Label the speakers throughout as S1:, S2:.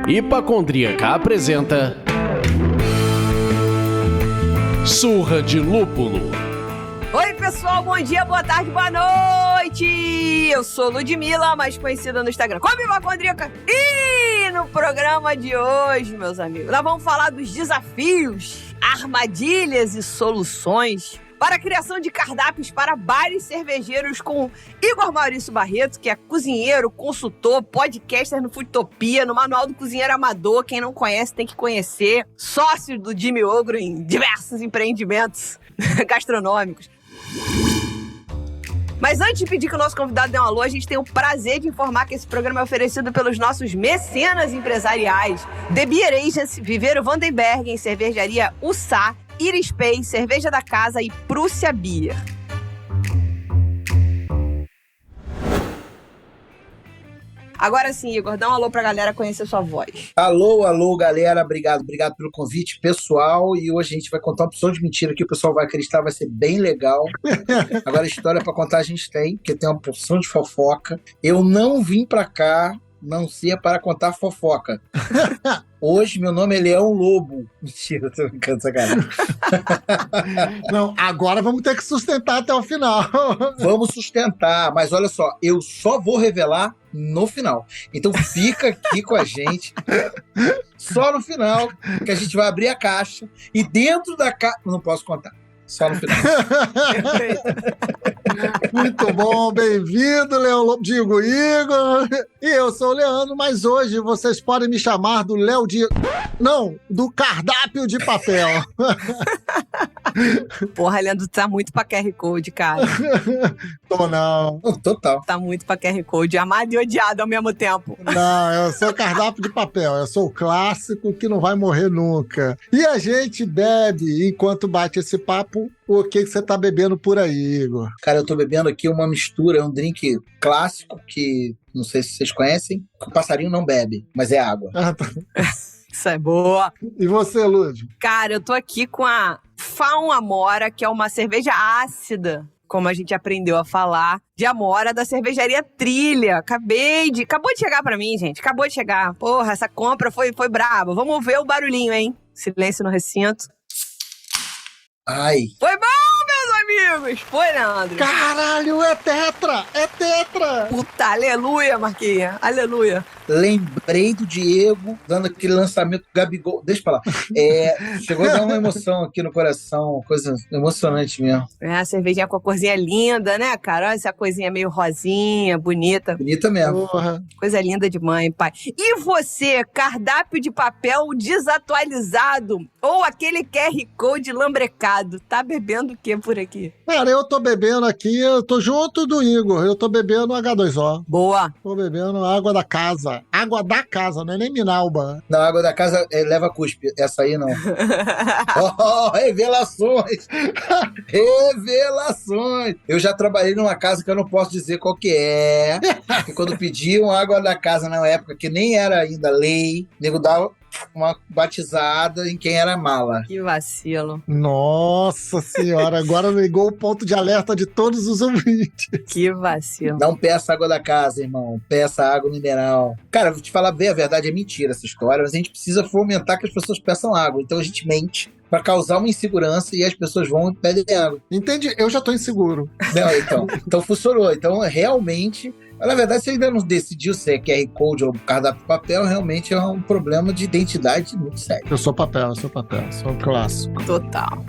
S1: Hipacondríaca apresenta Surra de Lúpulo.
S2: Oi, pessoal, bom dia, boa tarde, boa noite! Eu sou Ludmilla, mais conhecida no Instagram como Hipacondríaca. E no programa de hoje, meus amigos, nós vamos falar dos desafios, armadilhas e soluções para a criação de cardápios para bares cervejeiros com Igor Maurício Barreto, que é cozinheiro, consultor, podcaster no Foodtopia, no Manual do Cozinheiro Amador. Quem não conhece tem que conhecer. Sócio do Jimmy Ogro em diversos empreendimentos gastronômicos. Mas antes de pedir que o nosso convidado dê um alô, a gente tem o prazer de informar que esse programa é oferecido pelos nossos mecenas empresariais. The Beer Agency, Viveiro Vandenberg, em Cervejaria Ussá, Iris Pay, Cerveja da Casa e Prússia Beer. Agora sim, Igor, dá um alô pra galera conhecer sua voz.
S3: Alô, galera. Obrigado pelo convite, pessoal. E hoje a gente vai contar uma opção de mentira que o pessoal vai acreditar, vai ser bem legal. Agora, a história pra contar a gente tem, porque tem uma porção de fofoca. Eu não vim pra cá não ser para contar fofoca. Hoje, meu nome é Leão Lobo. Mentira, tô brincando, sacanagem.
S4: Não, agora vamos ter que sustentar até o final.
S3: Vamos sustentar, mas olha só, eu só vou revelar no final. Então fica aqui com a gente, só no final, que a gente vai abrir a caixa, e dentro da caixa... Não posso contar. Só no final.
S4: Muito bom, bem-vindo, Leão Lobo. Digo, Igor. E eu sou o Leandro, mas hoje vocês podem me chamar do Léo de... Não, do cardápio de papel.
S2: Porra, Leandro, tá muito pra QR Code, cara.
S4: Tô não.
S3: Total.
S2: Tá muito pra QR Code, amado e odiado ao mesmo tempo.
S4: Não, eu sou cardápio de papel. Eu sou o clássico que não vai morrer nunca. E a gente bebe, enquanto bate esse papo, o que você tá bebendo por aí, Igor?
S3: Cara, eu tô bebendo aqui uma mistura, um drink clássico que não sei se vocês conhecem, que o passarinho não bebe, mas é água.
S4: Ah, tá.
S2: Isso é boa.
S4: E você, Lud?
S2: Cara, eu tô aqui com a Faun Amora, que é uma cerveja ácida, como a gente aprendeu a falar, de Amora, da cervejaria Trilha. Acabou de chegar pra mim, gente. Acabou de chegar. Porra, essa compra foi braba. Vamos ver o barulhinho, hein? Silêncio no recinto.
S3: Ai.
S2: Foi bom, meus amigos! Foi, Leandro?
S4: Caralho, é tetra! É tetra!
S2: Puta, aleluia, Marquinha. Aleluia.
S3: Lembrei do Diego dando aquele lançamento Gabigol. Deixa pra lá. Chegou a dar uma emoção aqui no coração, coisa emocionante mesmo.
S2: É, a cervejinha com a corzinha linda, né, cara? Olha essa coisinha meio rosinha, bonita.
S3: Bonita mesmo.
S4: Porra.
S2: Coisa linda de mãe, pai. E você, cardápio de papel desatualizado ou aquele QR Code lambrecado, tá bebendo o que por aqui?
S4: Cara, eu tô bebendo aqui, eu tô junto do Igor, eu tô bebendo H2O.
S2: Boa.
S4: Tô bebendo água da casa. Água da casa, não é nem Minalba.
S3: Não, a água da casa leva cuspe. Essa aí não. Revelações! Revelações! Eu já trabalhei numa casa que eu não posso dizer qual que é. Porque quando pediam água da casa na época, que nem era ainda lei, o nego dava uma batizada em quem era mala.
S2: Que vacilo.
S4: Nossa senhora, agora ligou o ponto de alerta de todos os ouvintes.
S2: Que vacilo.
S3: Não peça água da casa, irmão. Peça água mineral. Cara, vou te falar bem a verdade, é mentira essa história, mas a gente precisa fomentar que as pessoas peçam água. Então a gente mente pra causar uma insegurança e as pessoas vão e pedem água.
S4: Entendi, eu já tô inseguro.
S3: Não, então funcionou. Então, realmente... Na verdade, se ainda não decidiu se é QR Code ou cardápio de papel, realmente é um problema de identidade muito sério.
S4: Eu sou papel, sou clássico.
S2: Total.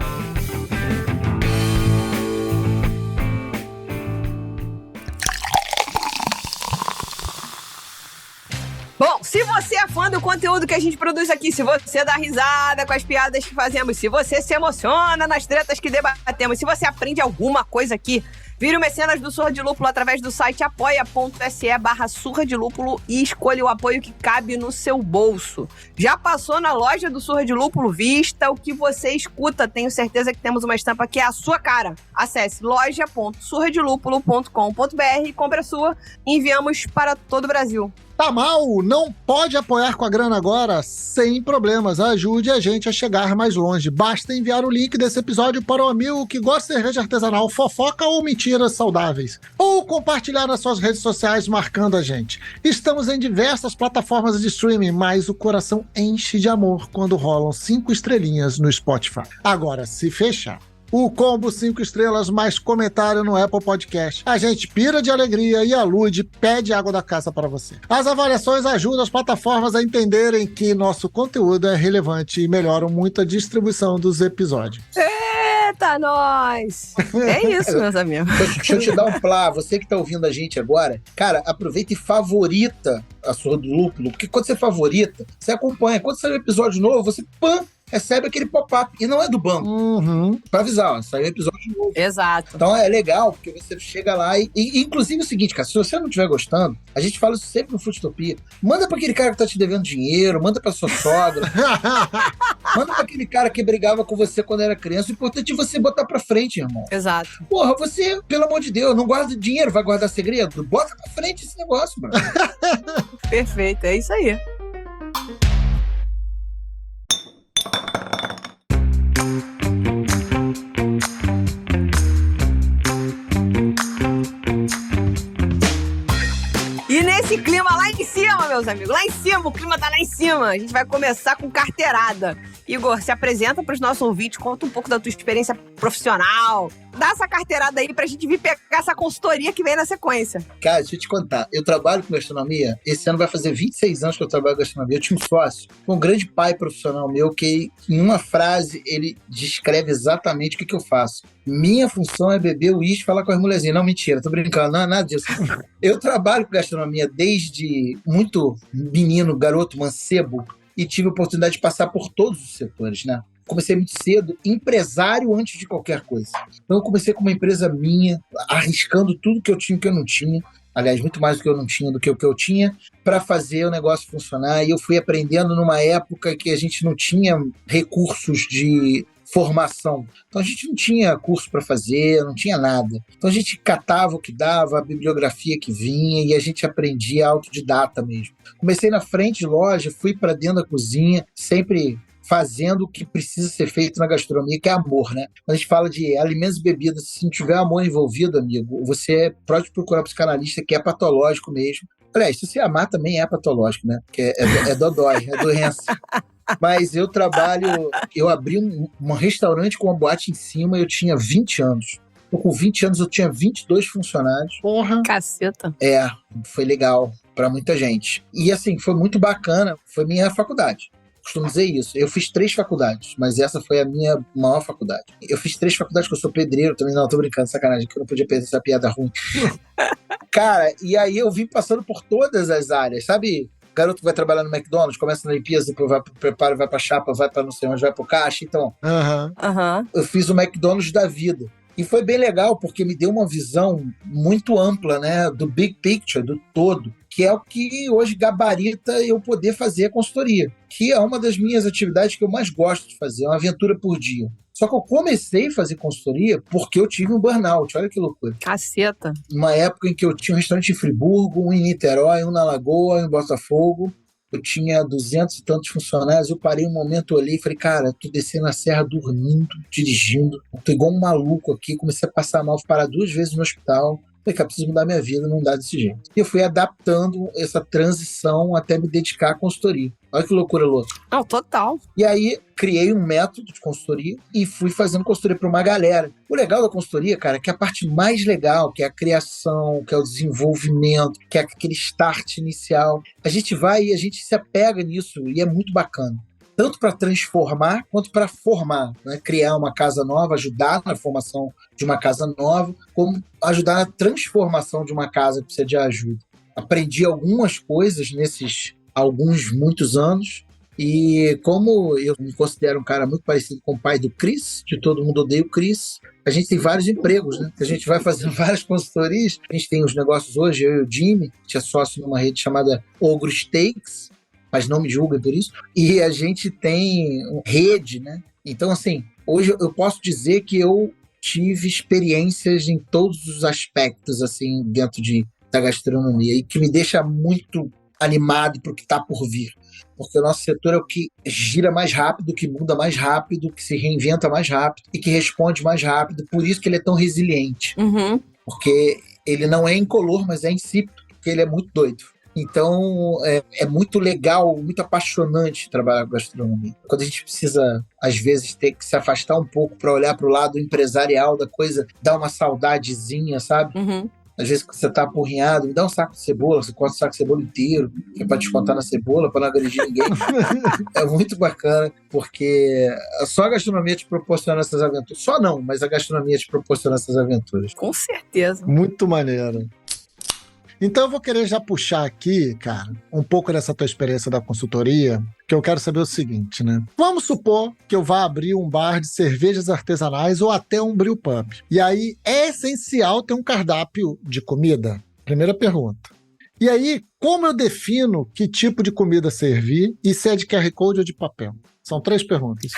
S2: Bom, se você é fã do conteúdo que a gente produz aqui, se você dá risada com as piadas que fazemos, se você se emociona nas tretas que debatemos, se você aprende alguma coisa aqui, vire o mecenas do Surra de Lúpulo através do site apoia.se/Surra de Lúpulo e escolha o apoio que cabe no seu bolso. Já passou na loja do Surra de Lúpulo? Vista o que você escuta. Tenho certeza que temos uma estampa que é a sua cara. Acesse loja.surradelúpulo.com.br e compre a sua. Enviamos para todo o Brasil.
S4: Tá mal? Não pode apoiar com a grana agora? Sem problemas, ajude a gente a chegar mais longe. Basta enviar o link desse episódio para um amigo que gosta de cerveja artesanal, fofoca ou mentiras saudáveis. Ou compartilhar nas suas redes sociais marcando a gente. Estamos em diversas plataformas de streaming, mas o coração enche de amor quando rolam 5 estrelinhas no Spotify. Agora, se fechar o combo 5 estrelas mais comentário no Apple Podcast, a gente pira de alegria e a Lud pede água da casa para você. As avaliações ajudam as plataformas a entenderem que nosso conteúdo é relevante e melhoram muito a distribuição dos episódios.
S2: Eita, nós! É isso, meus amigos.
S3: Deixa eu te dar um plá. Você que tá ouvindo a gente agora, cara, aproveita e favorita a Surra do Lúpulo, porque quando você favorita, você acompanha. Quando sai um episódio novo, você recebe aquele pop-up. E não é do banco. Pra avisar, ó, saiu um episódio novo.
S2: Exato.
S3: Então é legal, porque você chega lá e inclusive é o seguinte, cara, se você não estiver gostando, a gente fala isso sempre no Futopia, manda pra aquele cara que tá te devendo dinheiro, manda pra sua sogra, manda pra aquele cara que brigava com você quando era criança. O importante é você botar pra frente, irmão.
S2: Exato.
S3: Porra, você, pelo amor de Deus, não guarda dinheiro, vai guardar segredo? Bota pra frente esse negócio, mano.
S2: Perfeito, é isso aí. E nesse clima lá em cima, meus amigos, lá em cima, o clima tá lá em cima. A gente vai começar com carteirada. Igor, se apresenta pros nossos ouvintes, conta um pouco da tua experiência profissional. Dá essa carteirada aí pra gente vir pegar essa consultoria que vem na sequência.
S3: Cara, deixa eu te contar. Eu trabalho com gastronomia. Esse ano vai fazer 26 anos que eu trabalho com gastronomia. Eu tinha um sócio, um grande pai profissional meu, que em uma frase ele descreve exatamente o que eu faço. Minha função é beber uísque e falar com as mulherzinhas. Não, mentira, tô brincando. Não é nada disso. Eu trabalho com gastronomia desde muito menino, garoto, mancebo, e tive a oportunidade de passar por todos os setores, né? Comecei muito cedo, empresário antes de qualquer coisa. Então eu comecei com uma empresa minha, arriscando tudo que eu tinha e que eu não tinha. Aliás, muito mais do que eu não tinha do que o que eu tinha, para fazer o negócio funcionar. E eu fui aprendendo numa época que a gente não tinha recursos de formação. Então a gente não tinha curso para fazer, não tinha nada. Então a gente catava o que dava, a bibliografia que vinha, e a gente aprendia autodidata mesmo. Comecei na frente de loja, fui para dentro da cozinha, sempre fazendo o que precisa ser feito na gastronomia, que é amor, né? Quando a gente fala de alimentos e bebidas, se não tiver amor envolvido, amigo, você pode procurar um psicanalista, que é patológico mesmo. Aliás, se você amar também é patológico, né? Porque é dodói, é doença. Mas eu abri um restaurante com uma boate em cima, eu tinha 20 anos. Com 20 anos eu tinha 22 funcionários.
S2: Porra. Caceta.
S3: Foi legal pra muita gente. E assim, foi muito bacana, foi minha faculdade. Costumo dizer isso. Eu fiz 3 faculdades, mas essa foi a minha maior faculdade. Eu fiz 3 faculdades, que eu sou pedreiro também. Não, tô brincando, sacanagem, que eu não podia perder essa piada ruim. Cara, e aí eu vim passando por todas as áreas, sabe? Garoto que vai trabalhar no McDonald's, começa na limpeza, depois vai pro preparo, vai pra chapa, vai pra não sei onde, vai pro caixa. Então, eu fiz o McDonald's da vida. E foi bem legal, porque me deu uma visão muito ampla, né, do big picture, do todo, que é o que hoje gabarita eu poder fazer a consultoria, que é uma das minhas atividades que eu mais gosto de fazer, é uma aventura por dia. Só que eu comecei a fazer consultoria porque eu tive um burnout, olha que loucura.
S2: Caceta.
S3: Uma época em que eu tinha um restaurante em Friburgo, um em Niterói, um na Lagoa, um em Botafogo. Eu tinha 200 e tantos funcionários, eu parei um momento, olhei e falei, cara, tô descendo a serra dormindo, dirigindo, tô igual um maluco aqui, comecei a passar mal, fui parar 2 vezes no hospital. Falei, cara, preciso mudar minha vida, não dá desse jeito. E eu fui adaptando essa transição até me dedicar à consultoria. Olha que loucura louca.
S2: Não, total.
S3: E aí, criei um método de consultoria e fui fazendo consultoria para uma galera. O legal da consultoria, cara, é que a parte mais legal, que é a criação, que é o desenvolvimento, que é aquele start inicial, a gente vai e a gente se apega nisso e é muito bacana. Tanto para transformar quanto para formar, né? Criar uma casa nova, ajudar na formação de uma casa nova, como ajudar na transformação de uma casa que precisa de ajuda. Aprendi algumas coisas nesses muitos anos, e como eu me considero um cara muito parecido com o pai do Chris, de Todo Mundo Odeia o Chris, a gente tem vários empregos, né? A gente vai fazendo várias consultorias, a gente tem os negócios hoje, eu e o Jimmy, que é sócio numa rede chamada Ogro Steaks, mas não me julguem por isso, e a gente tem rede, né? Então, assim, hoje eu posso dizer que eu tive experiências em todos os aspectos, assim, dentro da gastronomia, e que me deixa muito animado para o que está por vir. Porque o nosso setor é o que gira mais rápido, que muda mais rápido, que se reinventa mais rápido e que responde mais rápido. Por isso que ele é tão resiliente.
S2: Uhum.
S3: Porque ele não é incolor, mas é insípido, porque ele é muito doido. Então, é muito legal, muito apaixonante trabalhar com gastronomia. Quando a gente precisa, às vezes, ter que se afastar um pouco para olhar para o lado empresarial da coisa, dá uma saudadezinha, sabe?
S2: Uhum.
S3: Às vezes, quando você tá apurrinhado, me dá um saco de cebola, você corta o saco de cebola inteiro, que é pra descontar na cebola, para não agredir ninguém. É muito bacana, porque só a gastronomia te proporciona essas aventuras. Só não, mas a gastronomia te proporciona essas aventuras.
S2: Com certeza.
S4: Muito maneiro. Então eu vou querer já puxar aqui, cara, um pouco dessa tua experiência da consultoria, que eu quero saber o seguinte, né? Vamos supor que eu vá abrir um bar de cervejas artesanais ou até um brew pub. E aí é essencial ter um cardápio de comida? Primeira pergunta. E aí, como eu defino que tipo de comida servir e se é de QR Code ou de papel? São 3 perguntas.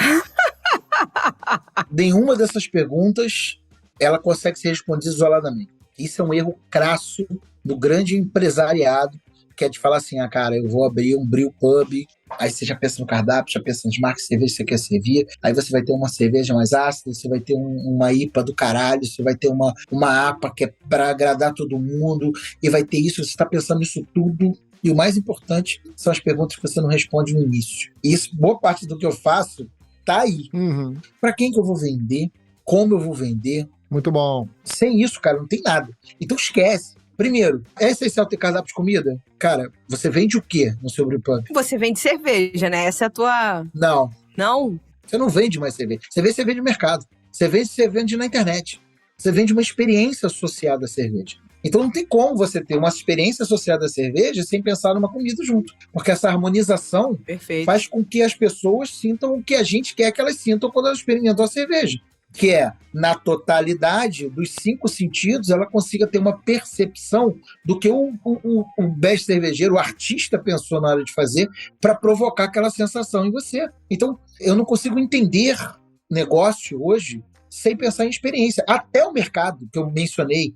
S3: Nenhuma dessas perguntas ela consegue ser respondida isoladamente. Isso é um erro crasso do grande empresariado, que é de falar assim, cara, eu vou abrir um brew pub, aí você já pensa no cardápio, já pensa nas marcas de cerveja que você quer servir, aí você vai ter uma cerveja mais ácida, você vai ter uma IPA do caralho, você vai ter uma APA que é para agradar todo mundo, e vai ter isso, você está pensando nisso tudo, e o mais importante são as perguntas que você não responde no início. E isso, boa parte do que eu faço tá aí.
S4: Uhum.
S3: Para quem que eu vou vender? Como eu vou vender?
S4: Muito bom.
S3: Sem isso, cara, não tem nada. Então esquece. Primeiro, é essencial ter cardápio de comida? Cara, você vende o quê no seu brewpub?
S2: Você vende cerveja, né? Essa é a tua...
S3: Não.
S2: Não?
S3: Você não vende mais cerveja. Você vende no mercado. Você vende na internet. Você vende uma experiência associada à cerveja. Então não tem como você ter uma experiência associada à cerveja sem pensar numa comida junto. Porque essa harmonização
S2: Perfeito.
S3: faz com que as pessoas sintam o que a gente quer que elas sintam quando elas experimentam a cerveja. Que é, na totalidade dos 5 sentidos, ela consiga ter uma percepção do que o best cervejeiro, o artista pensou na hora de fazer para provocar aquela sensação em você. Então, eu não consigo entender negócio hoje sem pensar em experiência. Até o mercado, que eu mencionei,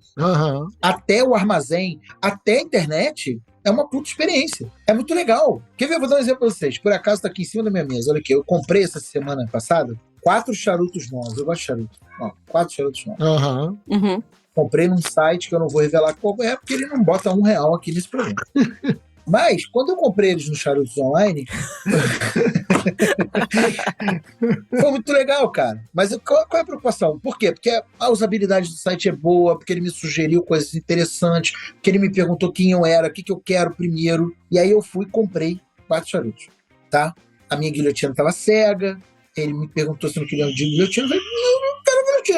S3: até o armazém, até a internet, é uma puta experiência. É muito legal. Quer ver? Eu vou dar um exemplo para vocês. Por acaso está aqui em cima da minha mesa. Olha aqui, eu comprei essa semana passada 4 charutos novos. Eu gosto de charuto. Ó, 4 charutos novos.
S2: Uhum.
S3: Comprei num site que eu não vou revelar qual é, porque ele não bota R$1 aqui nesse programa. Mas, quando eu comprei eles nos charutos online, foi muito legal, cara. Mas qual é a preocupação? Por quê? Porque a usabilidade do site é boa, porque ele me sugeriu coisas interessantes, porque ele me perguntou quem eu era, o que eu quero primeiro. E aí eu fui e comprei 4 charutos, tá? A minha guilhotina estava cega, ele me perguntou se eu não queria um de guilhotina. Eu falei,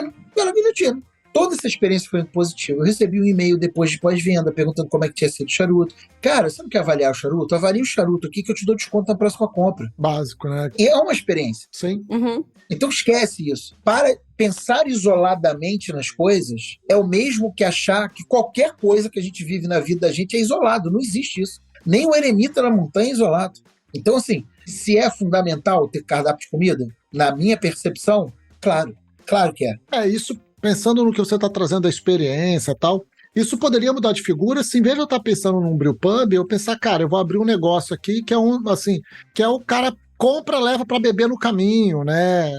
S3: não, quero guilhotina. Toda essa experiência foi muito positiva. Eu recebi um e-mail depois de pós-venda, perguntando como é que tinha sido o charuto. Cara, você não quer avaliar o charuto? Avalie o charuto aqui que eu te dou desconto na próxima compra.
S4: Básico, né?
S3: E é uma experiência.
S4: Sim.
S2: Uhum.
S3: Então esquece isso. Para pensar isoladamente nas coisas, é o mesmo que achar que qualquer coisa que a gente vive na vida da gente é isolado. Não existe isso. Nem o eremita na montanha é isolado. Então, assim, se é fundamental ter cardápio de comida, na minha percepção, claro que é.
S4: É isso, pensando no que você está trazendo da experiência e tal, isso poderia mudar de figura se, em vez de eu estar pensando num brewpub, eu pensar, cara, eu vou abrir um negócio aqui que é que é o cara compra, leva para beber no caminho, né?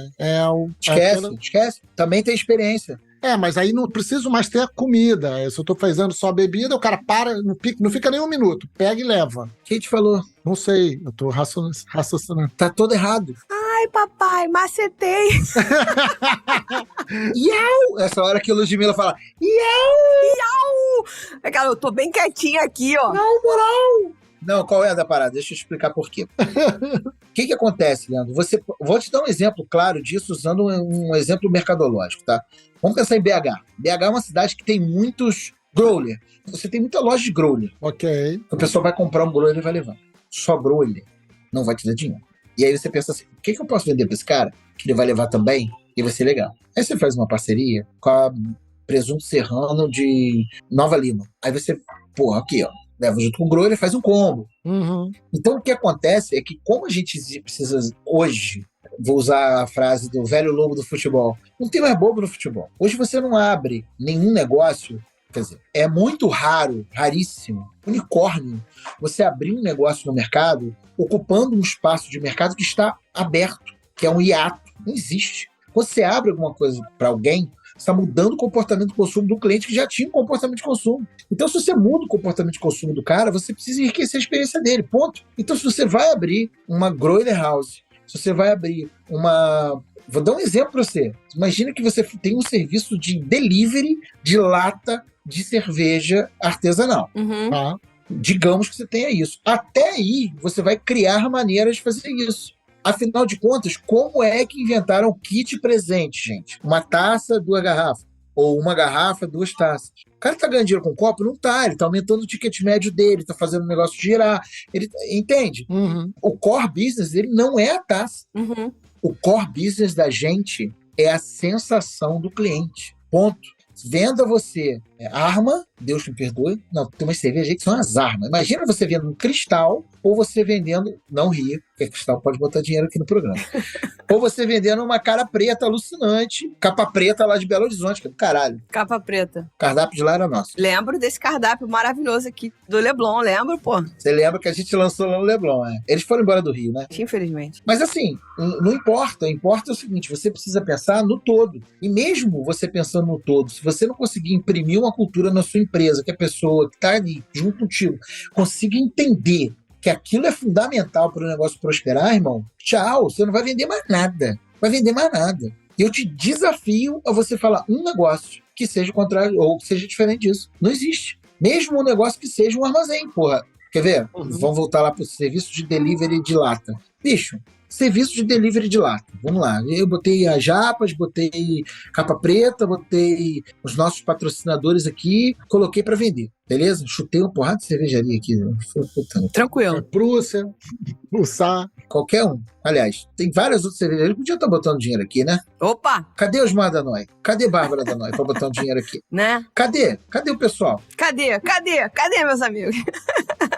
S3: Esquece. Também tem experiência.
S4: Mas aí não preciso mais ter a comida. Se eu tô fazendo só a bebida, o cara para, não fica nem um minuto. Pega e leva.
S3: Quem te falou?
S4: Não sei, eu tô raciocinando.
S3: Tá todo errado.
S2: Ai, papai, macetei.
S3: Iau! Essa hora que a Ludmilla fala,
S2: Cara, eu tô bem quietinha aqui, ó.
S3: não, moral. Não, qual é a da parada? Deixa eu explicar por quê. O que acontece, Leandro? Vou te dar um exemplo claro disso, usando um exemplo mercadológico, tá? Vamos pensar em BH. BH é uma cidade que tem muitos growler. Você tem muita loja de growler.
S4: Ok.
S3: O pessoal vai comprar um growler e vai levar. Só growler não vai te dar dinheiro. E aí você pensa assim, o que eu posso vender pra esse cara? Que ele vai levar também e vai ser legal. Aí você faz uma parceria com a Presunto Serrano de Nova Lima. Aí você, aqui, ó. Leva junto com o growler e faz um combo.
S4: Uhum.
S3: Então o que acontece é que como a gente precisa hoje, vou usar a frase do velho lobo do futebol, não tem mais bobo no futebol. Hoje você não abre nenhum negócio Quer dizer, é muito raro, raríssimo, unicórnio, você abrir um negócio no mercado ocupando um espaço de mercado que está aberto, que é um hiato. Não existe. Quando você abre alguma coisa para alguém, você está mudando o comportamento de consumo do cliente que já tinha um comportamento de consumo. Então, se você muda o comportamento de consumo do cara, você precisa enriquecer a experiência dele, ponto. Então, se você vai abrir uma Grower House, se você vai abrir uma... Vou dar um exemplo para você. Imagina que você tem um serviço de delivery de lata de cerveja artesanal.
S2: Uhum.
S4: Tá.
S3: Digamos que você tenha isso. Até aí, você vai criar maneiras de fazer isso. Afinal de contas, como é que inventaram kit presente, gente? Uma taça, 2 garrafas. Ou uma garrafa, 2 taças. O cara tá ganhando dinheiro com copo? Não tá. Ele tá aumentando o ticket médio dele, tá fazendo o negócio girar. Ele, entende?
S4: Uhum.
S3: O core business dele não é a taça.
S2: Uhum.
S3: O core business da gente é a sensação do cliente. Ponto. Venda você arma, Deus me perdoe. Não, tem umas cervejas aí que são as armas. Imagina você vendendo um Cristal ou você vendendo... Não ria, porque Cristal pode botar dinheiro aqui no programa. Ou você vendendo uma cara preta alucinante, capa preta lá de Belo Horizonte, que é do caralho.
S2: Capa preta.
S3: O cardápio de lá era nosso.
S2: Lembro desse cardápio maravilhoso aqui do Leblon, lembro, pô?
S3: Você lembra que a gente lançou lá no Leblon, né? Eles foram embora do Rio, né?
S2: Infelizmente.
S3: Mas assim, não importa. Importa é o seguinte, você precisa pensar no todo. E mesmo você pensando no todo, se você não conseguir imprimir uma cultura na sua empresa, que a pessoa que está ali junto contigo consiga entender que aquilo é fundamental para o negócio prosperar, irmão, tchau, você não vai vender mais nada. Vai vender mais nada. Eu te desafio a você falar um negócio que seja contrário ou que seja diferente disso. Não existe. Mesmo um negócio que seja um armazém, porra. Quer ver?
S2: Uhum.
S3: Vamos voltar lá para o serviço de delivery de lata. Bicho, serviço de delivery de lata. Vamos lá. Eu botei as japas, botei capa preta, botei os nossos patrocinadores aqui, coloquei para vender. Beleza? Chutei uma porrada de cervejaria aqui.
S2: Tranquilo.
S4: Prússia, Pulsar.
S3: Qualquer um. Aliás, tem várias outras cervejarias que podiam estar botando dinheiro aqui, né?
S2: Opa,
S3: Cadê os Madanói? Cadê Bárbara Danói para botar um dinheiro aqui?
S2: né?
S3: Cadê? Cadê o pessoal?
S2: Cadê, meus amigos?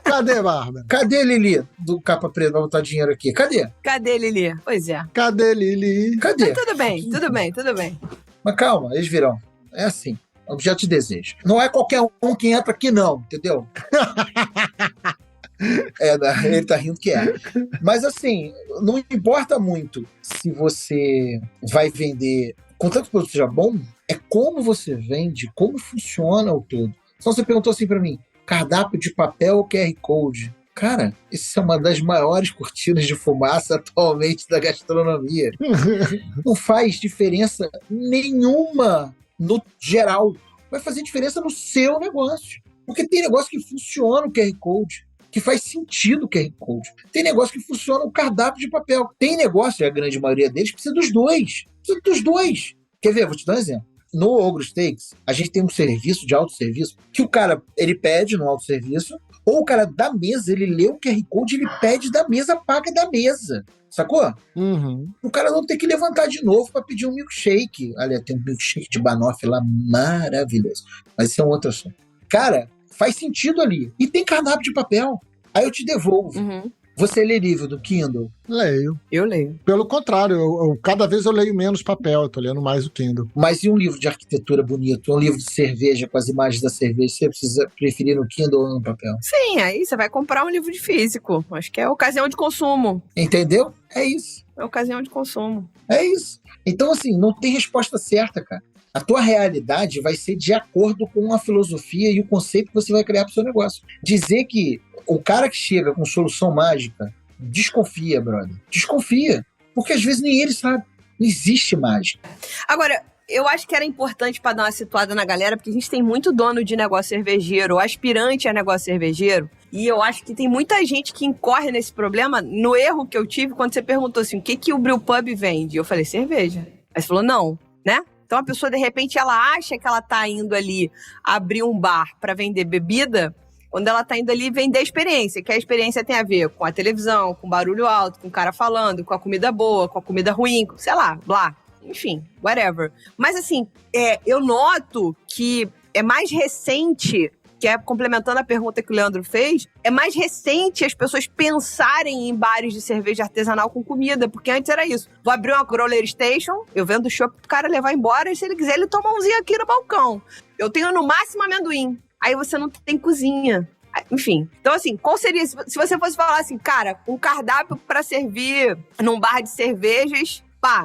S4: Cadê, Bárbara?
S3: Cadê Lili do Capa Preta para botar dinheiro aqui? Cadê?
S2: Cadê, Lili? Pois é.
S4: Cadê, Lili?
S3: Cadê?
S2: Tudo bem, tudo bem, tudo bem.
S3: Mas calma, eles virão. É assim. Objeto de desejo. Não é qualquer um que entra aqui, não, entendeu? Ele tá rindo que é. Mas assim, não importa muito se você vai vender, contanto que o produto seja bom, é como você vende, como funciona o todo. Então você perguntou assim pra mim, cardápio de papel ou QR Code? Cara, isso é uma das maiores cortinas de fumaça atualmente da gastronomia. Não faz diferença nenhuma no geral. Vai fazer diferença no seu negócio. Porque tem negócio que funciona o QR Code, que faz sentido o QR Code. Tem negócio que funciona o cardápio de papel. Tem negócio, e a grande maioria deles, precisa dos dois. Precisa dos dois. Quer ver? Vou te dar um exemplo. No Ogro Steaks, a gente tem um serviço de autosserviço que o cara, ele pede no autosserviço, ou o cara da mesa, ele lê o QR Code, ele pede da mesa, paga da mesa. Sacou?
S4: Uhum.
S3: O cara não tem que levantar de novo para pedir um milkshake. Olha, tem um milkshake de banoffee lá maravilhoso. Mas isso é um outro assunto. Cara, faz sentido ali. E tem cardápio de papel. Aí eu te devolvo.
S2: Uhum.
S3: Você lê livro do Kindle?
S4: Leio.
S2: Eu leio.
S4: Pelo contrário, cada vez eu leio menos papel, eu tô lendo mais o Kindle.
S3: Mas e um livro de arquitetura bonito? Um livro de cerveja com as imagens da cerveja? Você precisa preferir no Kindle ou no papel?
S2: Sim, aí você vai comprar um livro de físico. Acho que é ocasião de consumo.
S3: Entendeu? É isso.
S2: É ocasião de consumo.
S3: É isso. Então, assim, não tem resposta certa, cara. A tua realidade vai ser de acordo com a filosofia e o conceito que você vai criar para o seu negócio. Dizer que o cara que chega com solução mágica, desconfia, brother. Desconfia. Porque às vezes nem ele sabe. Não existe mágica.
S2: Agora, eu acho que era importante para dar uma situada na galera, porque a gente tem muito dono de negócio cervejeiro, aspirante a negócio cervejeiro, e eu acho que tem muita gente que incorre nesse problema, no erro que eu tive quando você perguntou assim, o que o Brewpub vende? Eu falei, cerveja. Aí você falou, não, né? Então a pessoa, de repente, ela acha que ela tá indo ali abrir um bar para vender bebida, quando ela tá indo ali vender a experiência, que a experiência tem a ver com a televisão, com barulho alto, com o cara falando, com a comida boa, com a comida ruim, sei lá, blá. Enfim, whatever. Mas assim, eu noto que é mais recente que é complementando a pergunta que o Leandro fez, é mais recente as pessoas pensarem em bares de cerveja artesanal com comida, porque antes era isso. Vou abrir uma growler station, eu vendo chopp pro cara levar embora, e se ele quiser, ele toma umzinho aqui no balcão. Eu tenho no máximo amendoim. Aí você não tem cozinha. Enfim. Então, assim, qual seria... Se você fosse falar assim, cara, um cardápio pra servir num bar de cervejas,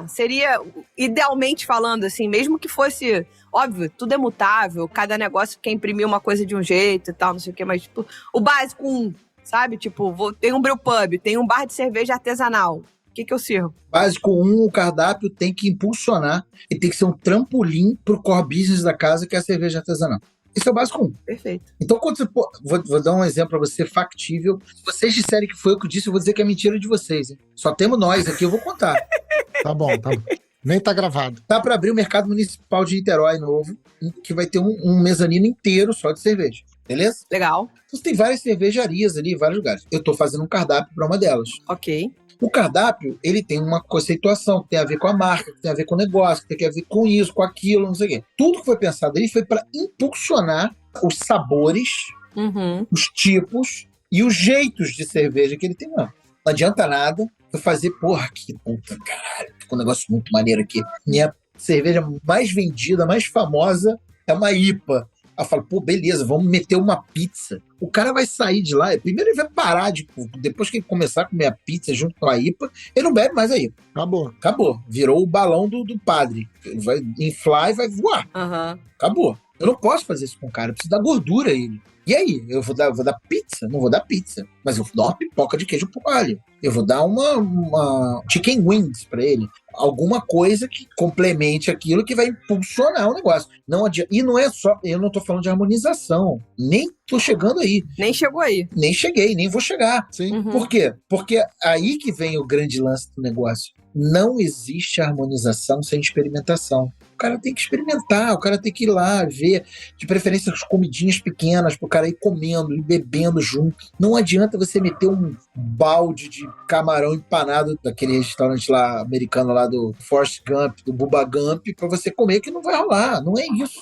S2: seria, idealmente falando, assim, mesmo que fosse... Óbvio, tudo é mutável, cada negócio quer imprimir uma coisa de um jeito e tal, não sei o quê, mas, tipo, o básico, sabe? Tipo, tem um brewpub, tem um bar de cerveja artesanal. O que eu sirvo?
S3: Básico 1, o cardápio tem que impulsionar e tem que ser um trampolim pro core business da casa, que é a cerveja artesanal. Esse é o básico 1.
S2: Perfeito.
S3: Então, quando você... Vou dar um exemplo pra você factível. Se vocês disserem que foi eu que disse, eu vou dizer que é mentira de vocês, hein? Só temos nós aqui, eu vou contar.
S4: Tá bom. Nem tá gravado.
S3: Tá pra abrir o mercado municipal de Niterói novo, que vai ter um mezanino inteiro só de cerveja. Beleza?
S2: Legal.
S3: Então, tem várias cervejarias ali, em vários lugares. Eu tô fazendo um cardápio pra uma delas.
S2: Ok.
S3: O cardápio, ele tem uma conceituação que tem a ver com a marca, que tem a ver com o negócio, que tem a ver com isso, com aquilo, não sei o quê. Tudo que foi pensado ali foi para impulsionar os sabores, os tipos e os jeitos de cerveja que ele tem lá. Não adianta nada eu fazer, que puta, caralho, ficou um negócio muito maneiro aqui. Minha cerveja mais vendida, mais famosa é uma IPA. Aí eu falo, beleza, vamos meter uma pizza. O cara vai sair de lá, primeiro ele vai parar, depois que ele começar a comer a pizza junto com a IPA, ele não bebe mais a IPA. Acabou. Virou o balão do padre. Ele vai inflar e vai voar. Acabou. Eu não posso fazer isso com o cara, eu preciso dar gordura a ele. E aí? Eu vou dar pizza? Não vou dar pizza. Mas eu vou dar uma pipoca de queijo coalho. Eu vou dar uma chicken wings pra ele. Alguma coisa que complemente aquilo que vai impulsionar o negócio. Não adianta. E não é só... Eu não tô falando de harmonização. Nem tô chegando aí.
S2: Nem chegou aí.
S3: Nem cheguei, nem vou chegar.
S4: Sim.
S3: Por quê? Porque aí que vem o grande lance do negócio. Não existe harmonização sem experimentação. O cara tem que experimentar, o cara tem que ir lá ver, de preferência as comidinhas pequenas, pro cara ir comendo e bebendo junto. Não adianta você meter um balde de camarão empanado daquele restaurante lá americano lá do Forrest Gump, do Bubba Gump, pra você comer, que não vai rolar. Não é isso.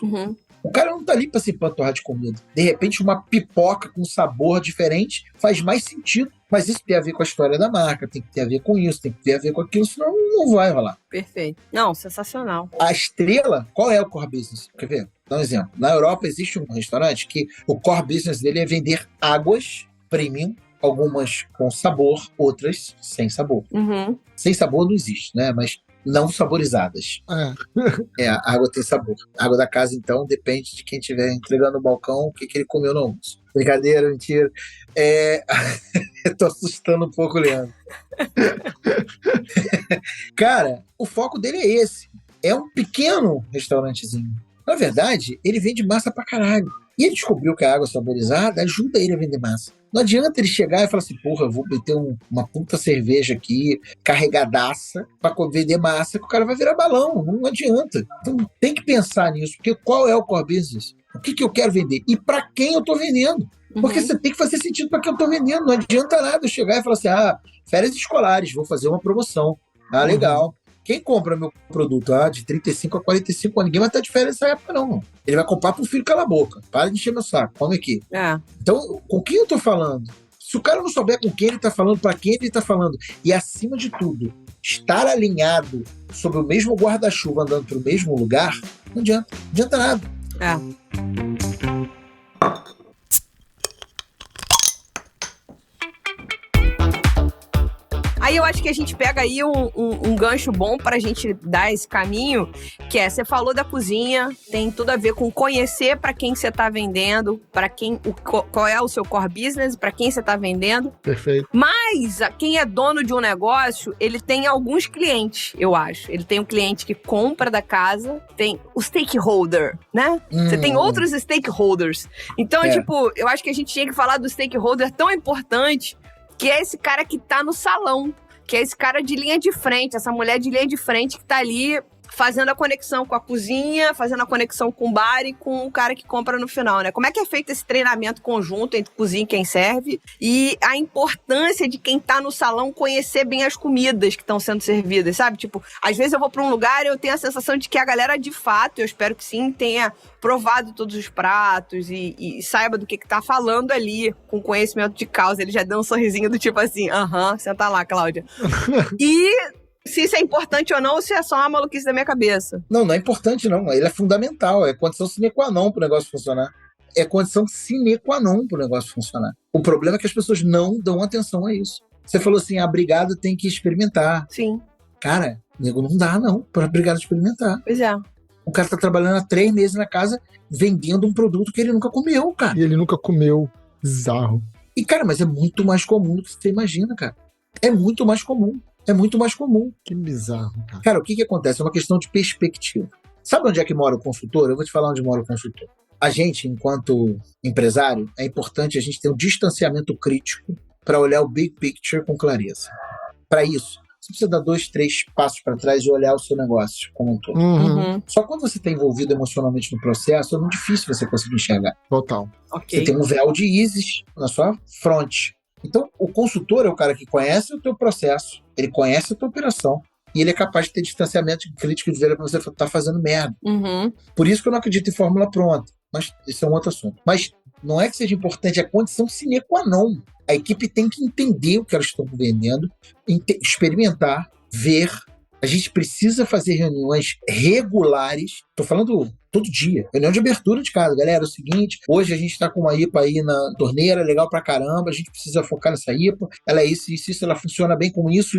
S3: O cara não tá ali pra se empanturrar de comida. De repente, uma pipoca com sabor diferente faz mais sentido. Mas isso tem a ver com a história da marca, tem que ter a ver com isso, tem que ter a ver com aquilo, senão não vai rolar.
S2: Perfeito. Não, sensacional.
S3: A estrela, qual é o core business? Quer ver? Dá um exemplo. Na Europa existe um restaurante que o core business dele é vender águas premium, algumas com sabor, outras sem sabor. Sem sabor não existe, né? Mas não saborizadas. A água tem sabor. A água da casa, então, depende de quem estiver entregando no balcão o que ele comeu no almoço. Brincadeira, mentira. Eu tô assustando um pouco o Leandro. Cara, o foco dele é esse. É um pequeno restaurantezinho. Na verdade, ele vende massa pra caralho. E ele descobriu que a água saborizada ajuda ele a vender massa. Não adianta ele chegar e falar assim, eu vou meter uma puta cerveja aqui, carregadaça, pra vender massa, que o cara vai virar balão. Não adianta. Então tem que pensar nisso, porque qual é o core business? O que eu quero vender? E pra quem eu tô vendendo? Porque você tem que fazer sentido pra quem eu tô vendendo. Não adianta nada eu chegar e falar assim, férias escolares, vou fazer uma promoção. Legal. Quem compra meu produto de 35 a 45 anos, ninguém vai estar de férias nessa época, não. Ele vai comprar pro filho calar a boca. Para de encher meu saco, come aqui. Então, com quem eu tô falando? Se o cara não souber com quem ele tá falando, pra quem ele tá falando, e acima de tudo, estar alinhado sobre o mesmo guarda-chuva andando pro mesmo lugar, não adianta nada.
S2: Aí eu acho que a gente pega aí um gancho bom pra gente dar esse caminho, que você falou da cozinha, tem tudo a ver com conhecer pra quem você tá vendendo, para quem qual é o seu core business, pra quem você tá vendendo.
S4: Perfeito.
S2: Mas quem é dono de um negócio, ele tem alguns clientes, eu acho. Ele tem um cliente que compra da casa, tem o stakeholder, né? Você tem outros stakeholders. Então, eu acho que a gente tinha que falar do stakeholder tão importante, que é esse cara que tá no salão, que é esse cara de linha de frente, essa mulher de linha de frente que tá ali fazendo a conexão com a cozinha, fazendo a conexão com o bar e com o cara que compra no final, né? Como é que é feito esse treinamento conjunto entre cozinha e quem serve? E a importância de quem tá no salão conhecer bem as comidas que estão sendo servidas, sabe? Tipo, às vezes eu vou pra um lugar e eu tenho a sensação de que a galera, de fato, eu espero que sim, tenha provado todos os pratos e saiba do que tá falando ali, com conhecimento de causa. Ele já deu um sorrisinho do tipo assim, senta lá, Cláudia. E se isso é importante ou não, ou se é só uma maluquice da minha cabeça.
S3: Não é importante, não. Ele é fundamental. É condição sine qua non pro negócio funcionar. É condição sine qua non pro negócio funcionar. O problema é que as pessoas não dão atenção a isso. Você falou assim, a brigada tem que experimentar.
S2: Sim.
S3: Cara, nego, não dá, não, pra brigada experimentar.
S2: Pois é.
S3: O cara tá trabalhando há 3 meses na casa, vendendo um produto que ele nunca comeu, cara.
S4: E ele nunca comeu. Bizarro.
S3: E, cara, mas é muito mais comum do que você imagina, cara. É muito mais comum. É muito mais comum.
S4: Que bizarro, cara.
S3: Cara, o que acontece? É uma questão de perspectiva. Sabe onde é que mora o consultor? Eu vou te falar onde mora o consultor. A gente, enquanto empresário, é importante a gente ter um distanciamento crítico para olhar o big picture com clareza. Para isso, você precisa dar 2, 3 passos para trás e olhar o seu negócio como um todo.
S2: Uhum.
S3: Só quando você está envolvido emocionalmente no processo, é muito difícil você conseguir enxergar.
S4: Total.
S2: Ok.
S3: Você tem um véu de ISIS na sua fronte. Então, o consultor é o cara que conhece o teu processo, ele conhece a tua operação e ele é capaz de ter distanciamento crítico de ver para você tá fazendo merda.
S2: Uhum.
S3: Por isso que eu não acredito em fórmula pronta. Mas isso é um outro assunto. Mas não é que seja importante, é a condição sine qua non. A equipe tem que entender o que elas estão vendendo, experimentar, ver. A gente precisa fazer reuniões regulares. Estou falando todo dia. Reunião de abertura de casa. Galera, é o seguinte, hoje a gente está com uma IPA aí na torneira, legal pra caramba, a gente precisa focar nessa IPA. Ela é isso, ela funciona bem com isso.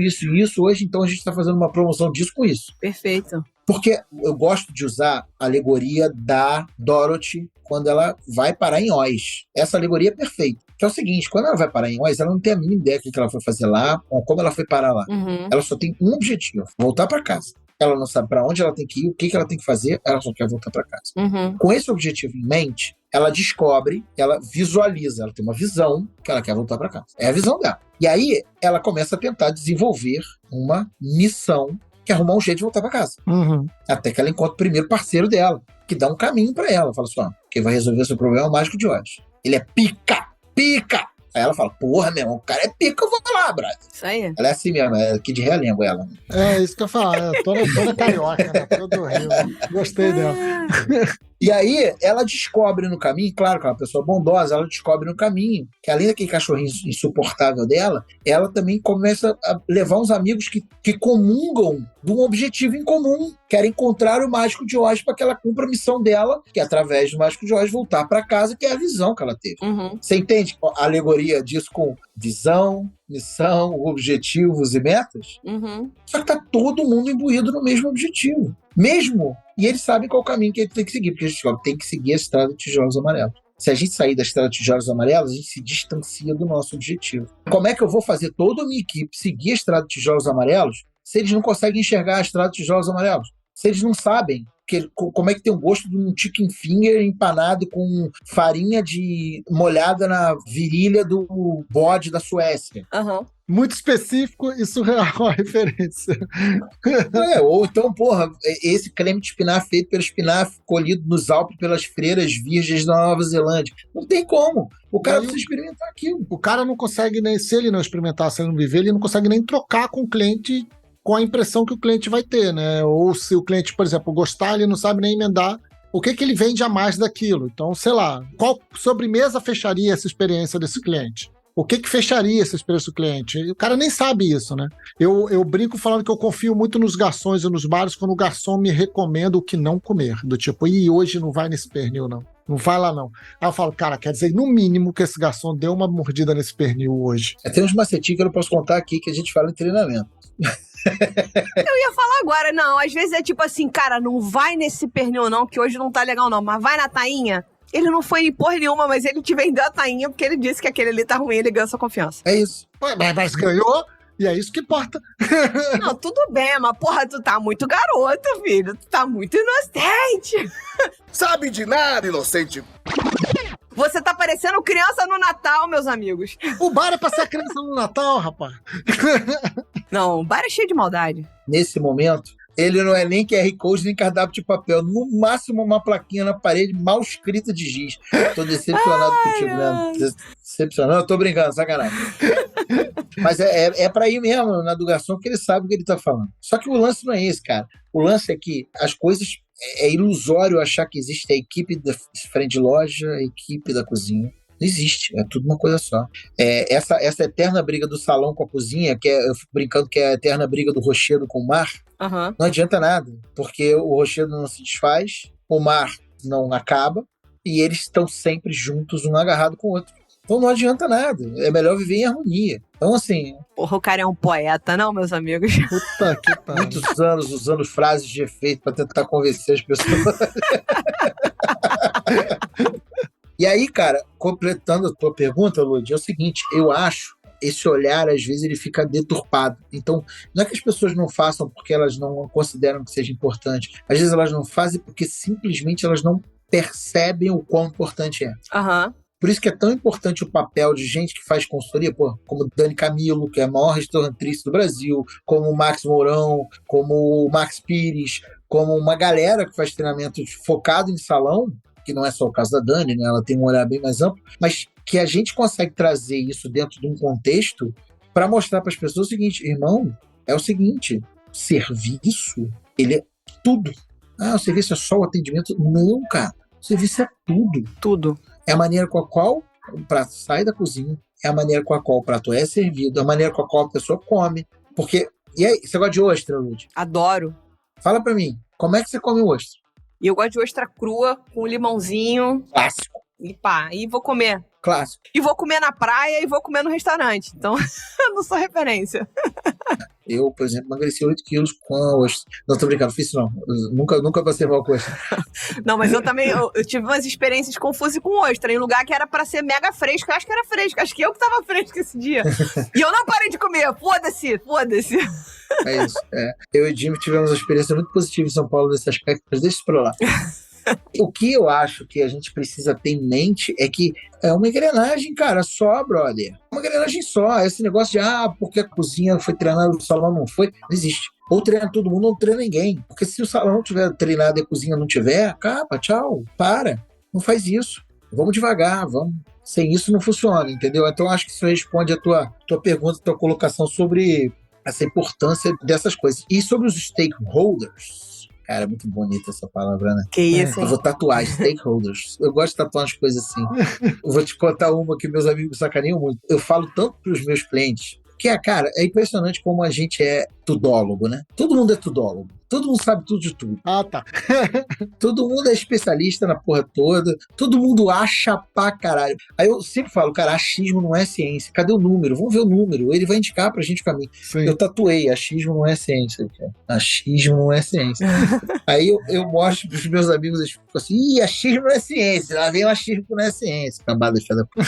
S3: Hoje, então, a gente está fazendo uma promoção disso com isso.
S2: Perfeito.
S3: Porque eu gosto de usar a alegoria da Dorothy quando ela vai parar em Oz. Essa alegoria é perfeita. Que é o seguinte, quando ela vai parar em Oz, ela não tem a mínima ideia do que ela foi fazer lá, ou como ela foi parar lá.
S2: Uhum.
S3: Ela só tem um objetivo, voltar para casa. Ela não sabe para onde ela tem que ir, o que ela tem que fazer, ela só quer voltar para casa.
S2: Uhum.
S3: Com esse objetivo em mente, ela descobre, ela visualiza, ela tem uma visão que ela quer voltar para casa. É a visão dela. E aí, ela começa a tentar desenvolver uma missão que é arrumar um jeito de voltar para casa.
S4: Uhum.
S3: Até que ela encontra o primeiro parceiro dela, que dá um caminho para ela. Fala assim, quem vai resolver seu problema é o mágico de Oz. Ele é pica! Aí ela fala, porra, meu irmão, o cara é pica, eu vou lá, brother.
S2: Isso aí.
S3: Ela é assim mesmo, é aqui de Realengo, ela.
S4: É isso que eu falo, toda carioca, né? Toda do Rio. Gostei dela.
S3: E aí, ela descobre no caminho, claro que é uma pessoa bondosa, ela descobre no caminho que além daquele cachorrinho insuportável dela, ela também começa a levar uns amigos que comungam de um objetivo em comum, querem encontrar o Mágico de Oz para que ela cumpra a missão dela, que é através do Mágico de Oz voltar para casa, que é a visão que ela teve.
S2: Uhum.
S3: Você entende a alegoria disso com visão, missão, objetivos e metas?
S2: Uhum.
S3: Só que tá todo mundo imbuído no mesmo objetivo. Mesmo. E eles sabem qual é o caminho que ele tem que seguir, porque a gente tem que seguir a estrada de tijolos amarelos. Se a gente sair da estrada de tijolos amarelos, a gente se distancia do nosso objetivo. Como é que eu vou fazer toda a minha equipe seguir a estrada de tijolos amarelos se eles não conseguem enxergar a estrada de tijolos amarelos? Se eles não sabem como é que tem o gosto de um chicken finger empanado com farinha molhada na virilha do bode da Suécia.
S2: Uhum.
S4: Muito específico e surreal a referência.
S3: Ou então, porra, esse creme de espinafre feito pelo espinafre colhido nos Alpes pelas freiras virgens da Nova Zelândia. Não tem como. O cara precisa experimentar aquilo.
S4: O cara não consegue nem, se ele não experimentar, se ele não viver, ele não consegue nem trocar com o cliente com a impressão que o cliente vai ter, né? Ou se o cliente, por exemplo, gostar, ele não sabe nem emendar o que ele vende a mais daquilo. Então, sei lá, qual sobremesa fecharia essa experiência desse cliente? O que fecharia essa experiência do cliente? O cara nem sabe isso, né? Eu brinco falando que eu confio muito nos garçons e nos bares quando o garçom me recomenda o que não comer. Do tipo, hoje não vai nesse pernil, não. Não vai lá, não. Aí eu falo, cara, quer dizer, no mínimo que esse garçom deu uma mordida nesse pernil hoje.
S3: Tem uns macetinhos que eu não posso contar aqui que a gente fala em treinamento.
S2: Eu ia falar agora, não. Às vezes é tipo assim, cara, não vai nesse pernil não, que hoje não tá legal não, mas vai na tainha. Ele não foi em porra nenhuma, mas ele te vendeu a tainha porque ele disse que aquele ali tá ruim, ele ganhou sua confiança.
S3: É isso.
S4: Mas ganhou, e é isso que importa.
S2: Não, tudo bem, mas porra, tu tá muito garoto, filho. Tu tá muito inocente.
S5: Sabe de nada, inocente.
S2: Você tá parecendo criança no Natal, meus amigos.
S4: O bar é pra ser criança no Natal, rapaz.
S2: Não, o bar é cheio de maldade.
S3: Nesse momento, Ele não é nem QR Code, nem cardápio de papel. No máximo, uma plaquinha na parede mal escrita de giz. Tô decepcionado contigo, né? Decepcionado. Eu tô brincando, sacanagem. Mas é pra ir mesmo, na do garçom, que ele sabe o que ele tá falando. Só que o lance não é esse, cara. O lance é que as coisas... É ilusório achar que existe a equipe da frente de loja, a equipe da cozinha. Não existe, é tudo uma coisa só. Essa eterna briga do salão com a cozinha, eu fico brincando que é a eterna briga do rochedo com o mar, não adianta nada, porque o rochedo não se desfaz, o mar não acaba, e eles estão sempre juntos, um agarrado com o outro. Então não adianta nada, é melhor viver em harmonia. Então, assim...
S2: Porra, o cara é um poeta, não, meus amigos?
S4: Puta que pariu.
S3: Muitos anos usando frases de efeito para tentar convencer as pessoas. E aí, cara, completando a tua pergunta, Lud, é o seguinte, eu acho, esse olhar, às vezes, ele fica deturpado. Então, não é que as pessoas não façam porque elas não consideram que seja importante. Às vezes elas não fazem porque simplesmente elas não percebem o quão importante é. Por isso que é tão importante o papel de gente que faz consultoria, como Dani Camilo, que é a maior restaurantrice do Brasil, como o Max Mourão, como o Max Pires, como uma galera que faz treinamento focado em salão, que não é só o caso da Dani, né? Ela tem um olhar bem mais amplo, mas que a gente consegue trazer isso dentro de um contexto para mostrar para as pessoas o seguinte, irmão, é o seguinte, serviço, ele é tudo. O serviço é só o atendimento? Não, cara, o serviço é tudo.
S2: Tudo.
S3: É a maneira com a qual o prato sai da cozinha, é a maneira com a qual o prato é servido, é a maneira com a qual a pessoa come. Porque, e aí, você gosta de ostra, Lud?
S2: Adoro.
S3: Fala pra mim, como é que você come ostra?
S2: E eu gosto de ostra crua, com limãozinho.
S3: Clássico.
S2: E pá, e vou comer.
S3: Clássico.
S2: E vou comer na praia e vou comer no restaurante. Então, eu não sou referência.
S3: Eu, por exemplo, emagreci 8 quilos com a ostra. Não, tô brincando, não fiz isso não. Eu nunca passei mal com ostra.
S2: Não, mas eu também, eu tive umas experiências confusas com ostra, em lugar que era pra ser mega fresco. Eu acho que era fresco, acho que eu que tava fresco esse dia. E eu não parei de comer, foda-se.
S3: É isso, Eu e o Jimmy tivemos uma experiência muito positiva em São Paulo nesse aspecto, mas deixa isso pra lá. O que eu acho que a gente precisa ter em mente é que é uma engrenagem, cara, só, brother. Uma engrenagem só. Esse negócio de, porque a cozinha foi treinada, o salão não foi, não existe. Ou treina todo mundo, ou não treina ninguém. Porque se o salão não tiver treinado e a cozinha não tiver, acaba, tchau, para. Não faz isso. Vamos devagar, vamos. Sem isso não funciona, entendeu? Então acho que isso responde a tua pergunta, a tua colocação sobre essa importância dessas coisas. E sobre os stakeholders, cara, é muito bonita essa palavra, né?
S2: Que isso,
S3: Eu vou tatuar stakeholders. Eu gosto de tatuar umas coisas assim. Eu vou te contar uma que meus amigos sacaneiam muito. Eu falo tanto para os meus clientes que, cara, é impressionante como a gente é tudólogo, né? Todo mundo é tudólogo. Todo mundo sabe tudo de tudo.
S4: Tá.
S3: Todo mundo é especialista na porra toda. Todo mundo acha pra caralho. Aí eu sempre falo, cara, achismo não é ciência. Cadê o número? Vamos ver o número. Ele vai indicar pra gente o caminho.
S4: Sim.
S3: Eu tatuei, achismo não é ciência. Cara. Achismo não é ciência. Aí eu mostro pros meus amigos, eles ficam assim, achismo não é ciência. Lá vem o achismo que não é ciência. Cambada de da puta.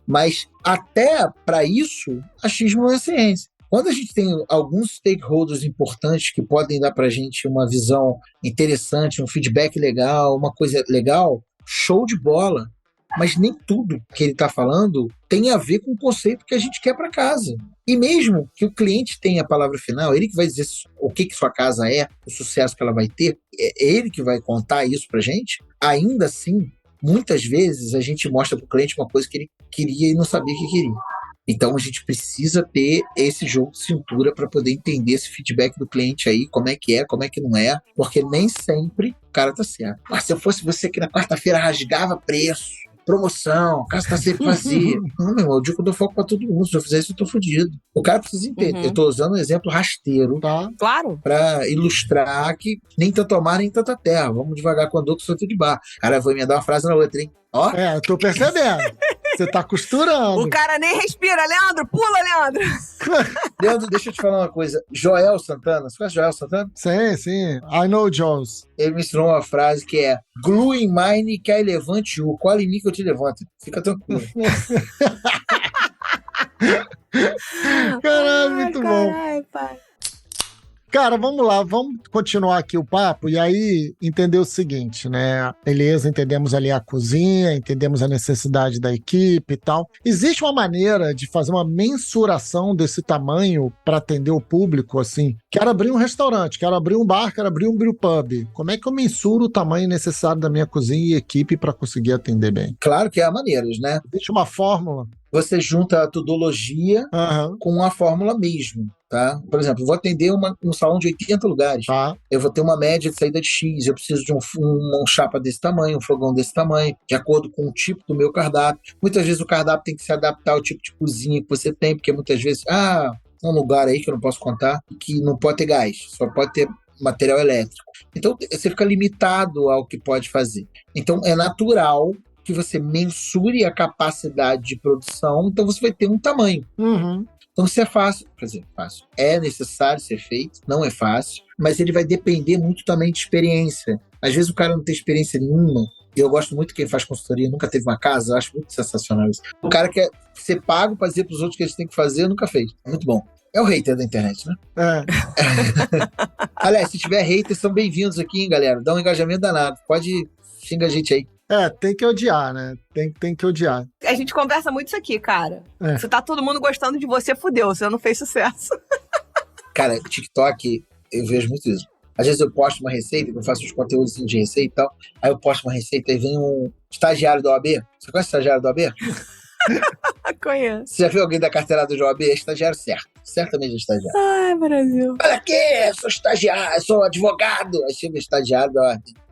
S3: Mas até para isso, achismo não é ciência. Quando a gente tem alguns stakeholders importantes que podem dar para a gente uma visão interessante, um feedback legal, uma coisa legal, show de bola. Mas nem tudo que ele está falando tem a ver com o conceito que a gente quer para casa. E mesmo que o cliente tenha a palavra final, ele que vai dizer o que sua casa é, o sucesso que ela vai ter, é ele que vai contar isso para a gente, ainda assim, muitas vezes a gente mostra para o cliente uma coisa que ele queria e não sabia que queria. Então a gente precisa ter esse jogo de cintura para poder entender esse feedback do cliente aí, como é, como é que não é, porque nem sempre o cara tá certo. Mas se eu fosse você que na quarta-feira rasgava preço, promoção, a casa tá sempre vazia. Não, meu irmão, eu digo que eu dou foco pra todo mundo. Se eu fizer isso, eu tô fodido. O cara precisa entender. Eu tô usando um exemplo rasteiro,
S4: Tá.
S2: Claro.
S3: pra ilustrar que nem tanto mar, nem tanta terra. Vamos devagar com a dor que sou de bar. Cara, vou emendar uma frase na outra, hein? Ó.
S4: Eu tô percebendo. Você tá costurando.
S2: O cara nem respira. Leandro, pula, Leandro.
S3: Leandro, deixa eu te falar uma coisa. Joel Santana, você conhece Joel Santana?
S4: Sim. I know Jones.
S3: Ele me ensinou uma frase que é: glue in mine que I levante you. Cola em mim que eu te levanto. Fica tranquilo.
S4: Caralho, muito bom.
S2: Caralho, pai.
S4: Cara, vamos lá, vamos continuar aqui o papo e aí entender o seguinte, né? Beleza, entendemos ali a cozinha, entendemos a necessidade da equipe e tal. Existe uma maneira de fazer uma mensuração desse tamanho para atender o público, assim? Quero abrir um restaurante, quero abrir um bar, quero abrir um brewpub. Como é que eu mensuro o tamanho necessário da minha cozinha e equipe para conseguir atender bem?
S3: Claro que há maneiras, né?
S4: Existe uma fórmula?
S3: Você junta a tudologia
S4: Aham,
S3: com a fórmula mesmo, tá? Por exemplo, eu vou atender um salão de 80 lugares.
S4: tá.
S3: Eu vou ter uma média de saída de X, eu preciso de um chapa desse tamanho, um fogão desse tamanho, de acordo com o tipo do meu cardápio. Muitas vezes o cardápio tem que se adaptar ao tipo de cozinha que você tem, porque muitas vezes, um lugar aí que eu não posso contar, que não pode ter gás, só pode ter material elétrico. Então, você fica limitado ao que pode fazer. Então, é natural que você mensure a capacidade de produção, então você vai ter um tamanho.
S4: Uhum.
S3: Então, se é fácil, quer dizer, fácil, é necessário ser feito, não é fácil, mas ele vai depender muito também de experiência. Às vezes o cara não tem experiência nenhuma, e eu gosto muito de quem faz consultoria, nunca teve uma casa, eu acho muito sensacional isso. O cara quer ser pago para dizer para os outros que eles têm que fazer, nunca fez. É muito bom. É o hater da internet, né?
S4: É.
S3: Aliás, se tiver haters, são bem-vindos aqui, hein, galera? Dá um engajamento danado. Pode xingar a gente aí.
S4: Tem que odiar, né? Tem que odiar.
S2: A gente conversa muito isso aqui, cara.
S4: É.
S2: Se tá todo mundo gostando de você, fudeu. Você não fez sucesso.
S3: Cara, TikTok, eu vejo muito isso. Às vezes eu posto uma receita, eu faço uns conteúdos de receita e tal, aí eu posto uma receita e vem um estagiário da OAB. Você conhece o estagiário da OAB?
S2: Conheço.
S3: Você já viu alguém da carteirada da OAB? É estagiário certo. Certamente é estagiário.
S2: Ai, Brasil.
S3: Olha aqui, sou estagiário, sou advogado. Aí chega o estagiário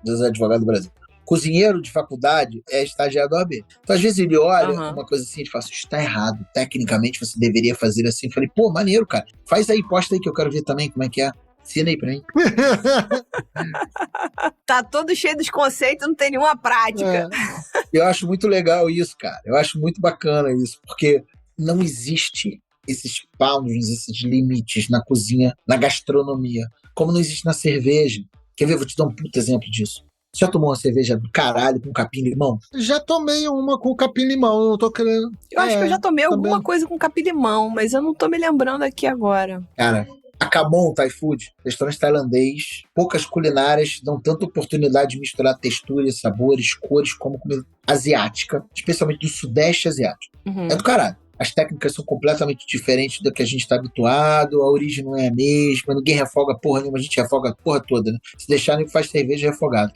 S3: dos advogados do Brasil. Cozinheiro de faculdade é estagiário da OAB. Então, às vezes, ele olha uma coisa assim e fala, isso tá errado. Tecnicamente, você deveria fazer assim. Eu falei, pô, maneiro, cara. Faz aí, posta aí que eu quero ver também como é que é. Ensina aí pra mim.
S2: Tá todo cheio dos conceitos, não tem nenhuma prática.
S3: Eu acho muito legal isso, cara. Eu acho muito bacana isso, porque não existe esses boundaries, esses limites na cozinha, na gastronomia, como não existe na cerveja. Quer ver? Vou te dar um puto exemplo disso. Você já tomou uma cerveja do caralho com capim-limão?
S4: Já tomei uma com capim-limão, não tô querendo...
S2: Eu acho que eu já tomei
S4: também.
S2: alguma coisa com capim-limão, mas eu não tô me lembrando aqui agora.
S3: Cara, a Camon Thai Food, restaurante tailandês, poucas culinárias dão tanta oportunidade de misturar texturas, sabores, cores como comida asiática, especialmente do sudeste asiático.
S2: Uhum.
S3: É do caralho. As técnicas são completamente diferentes do que a gente está habituado, a origem não é a mesma, ninguém refoga porra nenhuma, a gente refoga a porra toda, né? Se deixar, nem faz cerveja refogada.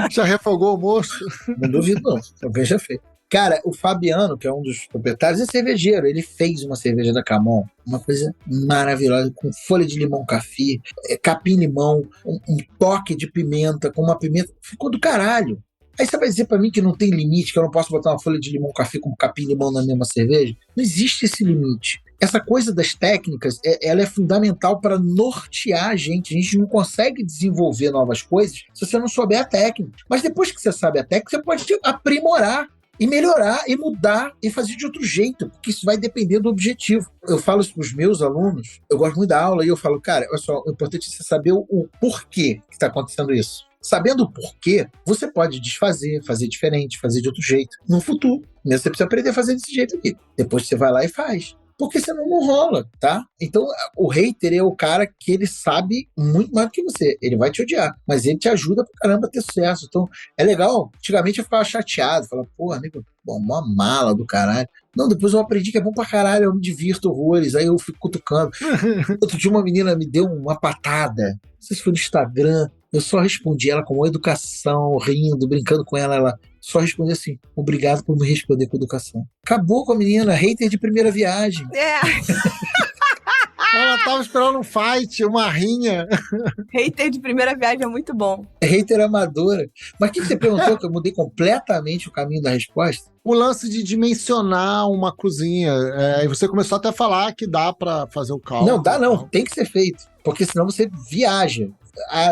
S4: Já refogou o moço?
S3: Não duvido, não. Cerveja feita. Cara, o Fabiano, que é um dos proprietários, é cervejeiro. Ele fez uma cerveja da Camon, uma coisa maravilhosa, com folha de limão café, capim-limão, um toque de pimenta, com uma pimenta. Ficou do caralho. Aí você vai dizer pra mim que não tem limite, que eu não posso botar uma folha de limão café com capim-limão na mesma cerveja? Não existe esse limite. Essa coisa das técnicas, ela é fundamental para nortear a gente. A gente não consegue desenvolver novas coisas se você não souber a técnica. Mas depois que você sabe a técnica, você pode aprimorar e melhorar, e mudar, e fazer de outro jeito, porque isso vai depender do objetivo. Eu falo isso para os meus alunos, eu gosto muito da aula, e eu falo, cara, olha só, o importante é você saber o porquê que está acontecendo isso. Sabendo o porquê, você pode desfazer, fazer diferente, fazer de outro jeito. No futuro, você precisa aprender a fazer desse jeito aqui. Depois você vai lá e faz. Porque senão não rola, tá? Então, o hater é o cara que ele sabe muito mais do que você. Ele vai te odiar, mas ele te ajuda pra caramba a ter sucesso. Então, é legal. Antigamente eu ficava chateado, falava, porra, nego, bom, uma mala do caralho. Não, depois eu aprendi que é bom pra caralho, eu me divirto horrores, aí eu fico cutucando. Outro dia uma menina me deu uma patada, não sei se foi no Instagram, eu só respondi ela com educação, rindo, brincando com ela, ela só respondia assim, obrigado por me responder com educação. Acabou com a menina, hater de primeira viagem.
S4: Ela tava esperando um fight, uma rinha.
S2: Hater de primeira viagem é muito bom.
S3: Hater amadora. Mas o que você perguntou que eu mudei completamente o caminho da resposta?
S4: O lance de dimensionar uma cozinha. E você começou até a falar que dá pra fazer o cálculo.
S3: Não, dá não. Tem que ser feito. Porque senão você viaja.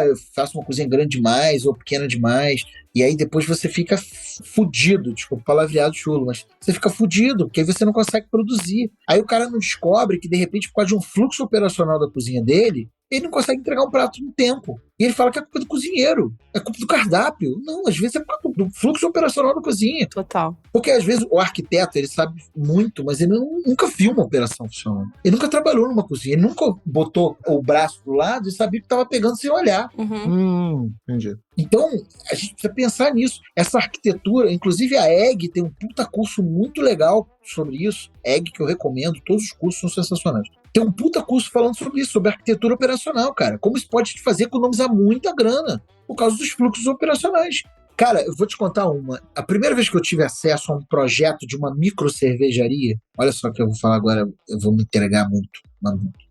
S3: Eu faço uma cozinha grande demais ou pequena demais. E aí depois você fica fudido, desculpa o palavreado chulo, mas você fica fudido, porque aí você não consegue produzir. Aí o cara não descobre que, de repente, por causa de um fluxo operacional da cozinha dele, ele não consegue entregar um prato no tempo. E ele fala que é culpa do cozinheiro, é culpa do cardápio. Não, às vezes é culpa do fluxo operacional da cozinha.
S2: Total.
S3: Porque às vezes o arquiteto, ele sabe muito, mas ele nunca viu uma operação funcionando. Ele nunca trabalhou numa cozinha, ele nunca botou o braço do lado e sabia que estava pegando sem olhar.
S4: Entendi.
S3: Então, a gente precisa pensar nisso. Essa arquitetura, inclusive a EG tem um puta curso muito legal sobre isso. EG que eu recomendo, todos os cursos são sensacionais. Tem um puta curso falando sobre isso, sobre arquitetura operacional, cara. Como isso pode te fazer economizar muita grana por causa dos fluxos operacionais. Cara, eu vou te contar uma. A primeira vez que eu tive acesso a um projeto de uma microcervejaria, olha só o que eu vou falar agora, eu vou me entregar muito.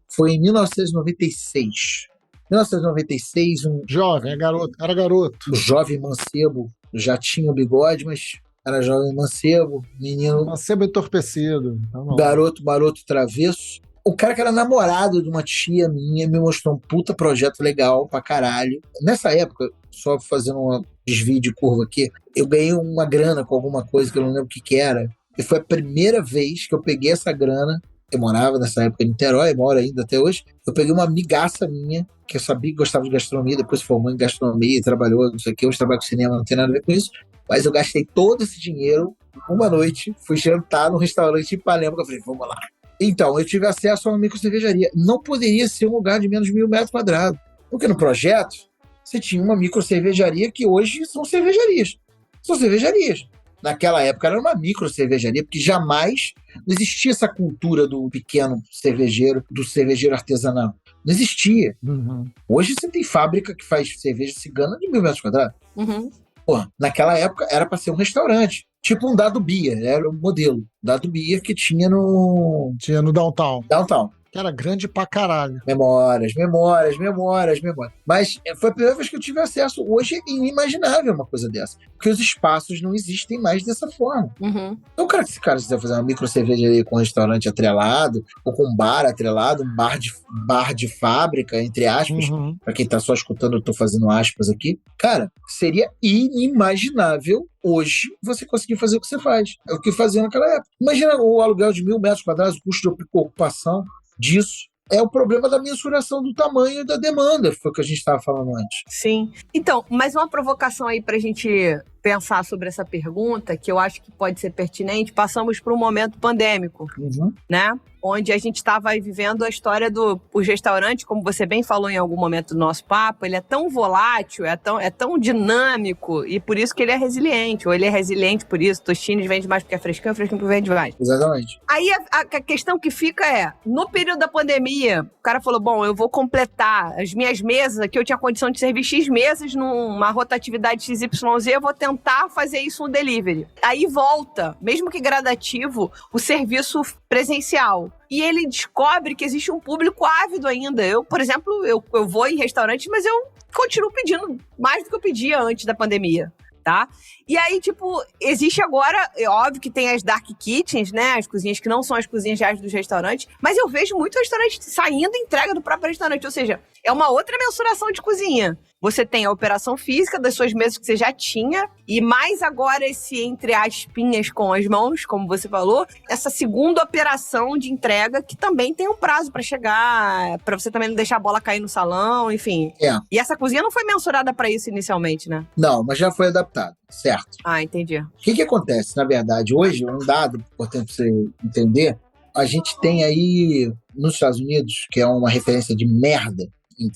S3: Foi em 1996. 1996,
S4: Jovem, era garoto.
S3: um jovem mancebo, já tinha o bigode, mas era jovem mancebo, menino,
S4: Mancebo entorpecido. Tá bom.
S3: maroto travesso. O cara que era namorado de uma tia minha me mostrou um puta projeto legal pra caralho. Nessa época, só fazendo um desvio de curva aqui, eu ganhei uma grana com alguma coisa que eu não lembro o que era. E foi a primeira vez que eu peguei essa grana. Eu morava nessa época em Niterói, moro ainda até hoje. Eu peguei uma amigaça minha, que eu sabia que gostava de gastronomia, depois se formou em gastronomia e trabalhou, não sei o que, hoje trabalho com cinema, não tem nada a ver com isso. Mas eu gastei todo esse dinheiro uma noite, fui jantar num restaurante em Palermo, eu falei, vamos lá. Então, eu tive acesso a uma microcervejaria. Não poderia ser um lugar de menos de 1.000 metros quadrados. Porque no projeto, você tinha uma microcervejaria que hoje são cervejarias. São cervejarias. Naquela época era uma microcervejaria, porque jamais não existia essa cultura do pequeno cervejeiro, do cervejeiro artesanal. Não existia. Hoje você tem fábrica que faz cerveja cigana de 1.000 metros quadrados. Pô, naquela época era para ser um restaurante. Tipo um Dado Beer, era o modelo. Dado Beer que tinha no
S4: Downtown.
S3: Downtown.
S4: Que era grande pra caralho.
S3: Memórias. Mas foi a primeira vez que eu tive acesso. Hoje é inimaginável uma coisa dessa. Porque os espaços não existem mais dessa forma. Então, cara, se esse cara quiser fazer uma microcervejaria com um restaurante atrelado, ou com um bar atrelado, um bar de fábrica, entre aspas, pra quem tá só escutando, eu tô fazendo aspas aqui. Cara, seria inimaginável hoje você conseguir fazer o que você faz. É o que fazia naquela época. Imagina o aluguel de 1.000 metros quadrados, o custo de ocupação disso. É o problema da mensuração do tamanho da demanda, foi o que a gente estava falando antes.
S2: Sim. Então, mais uma provocação aí pra gente pensar sobre essa pergunta, que eu acho que pode ser pertinente. Passamos por um momento pandêmico, né? Onde a gente estava vivendo a história os restaurantes, como você bem falou em algum momento do nosso papo, ele é tão volátil, é tão dinâmico, e por isso que ele é resiliente, ou ele é resiliente por isso. Tostines vende mais porque é fresquinho, fresquinho porque vende mais.
S3: Exatamente.
S2: Aí a questão que fica é, no período da pandemia, o cara falou, bom, eu vou completar as minhas mesas aqui, eu tinha condição de servir X mesas numa rotatividade XYZ, eu vou tentar fazer isso no delivery. Aí volta, mesmo que gradativo, o serviço presencial. E ele descobre que existe um público ávido ainda. Eu, por exemplo, eu vou em restaurantes, mas eu continuo pedindo mais do que eu pedia antes da pandemia, tá? E aí, tipo, existe agora, é óbvio que tem as dark kitchens, né? As cozinhas que não são as cozinhas reais dos restaurantes, mas eu vejo muito restaurante saindo entrega do próprio restaurante, ou seja, é uma outra mensuração de cozinha. Você tem a operação física das suas mesas que você já tinha, e mais agora esse entre aspinhas com as mãos, como você falou, essa segunda operação de entrega que também tem um prazo para chegar, para você também não deixar a bola cair no salão, enfim. E essa cozinha não foi mensurada para isso inicialmente, né?
S3: Não, mas já foi adaptado, certo?
S2: Ah, entendi.
S3: O que acontece, na verdade? Hoje, um dado importante para você entender, a gente tem aí, nos Estados Unidos, que é uma referência de merda,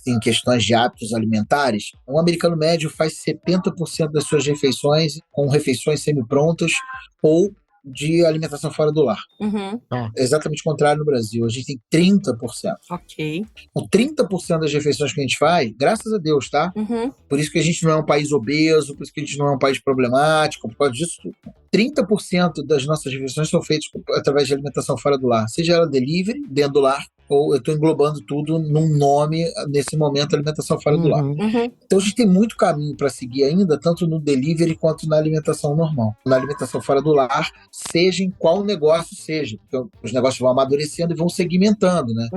S3: em questões de hábitos alimentares, um americano médio faz 70% das suas refeições com refeições semi-prontas ou de alimentação fora do lar. É exatamente o contrário no Brasil. A gente tem 30%.
S2: Ok.
S3: Com 30% das refeições que a gente faz, graças a Deus, tá? Por isso que a gente não é um país obeso, por isso que a gente não é um país problemático, por causa disso tudo. 30% das nossas refeições são feitas através de alimentação fora do lar. Seja ela delivery, dentro do lar, ou eu estou englobando tudo num nome, nesse momento, alimentação fora do lar. Então a gente tem muito caminho para seguir ainda, tanto no delivery quanto na alimentação normal. Na alimentação fora do lar, seja em qual negócio seja, porque os negócios vão amadurecendo e vão segmentando, né?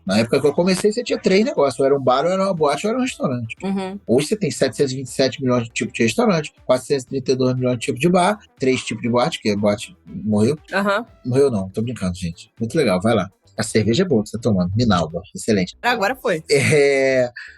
S3: Na época que eu comecei, você tinha 3 negócios. Ou era um bar, ou era uma boate, ou era um restaurante.
S2: Uhum.
S3: Hoje você tem 727 milhões de tipos de restaurante, 432 milhões de tipos de bar, 3 tipos de boate, que a boate morreu.
S2: Aham.
S3: Morreu não, tô brincando, gente. Muito legal, vai lá. A cerveja é boa que você tá tomando. Minalba, excelente.
S2: Agora foi.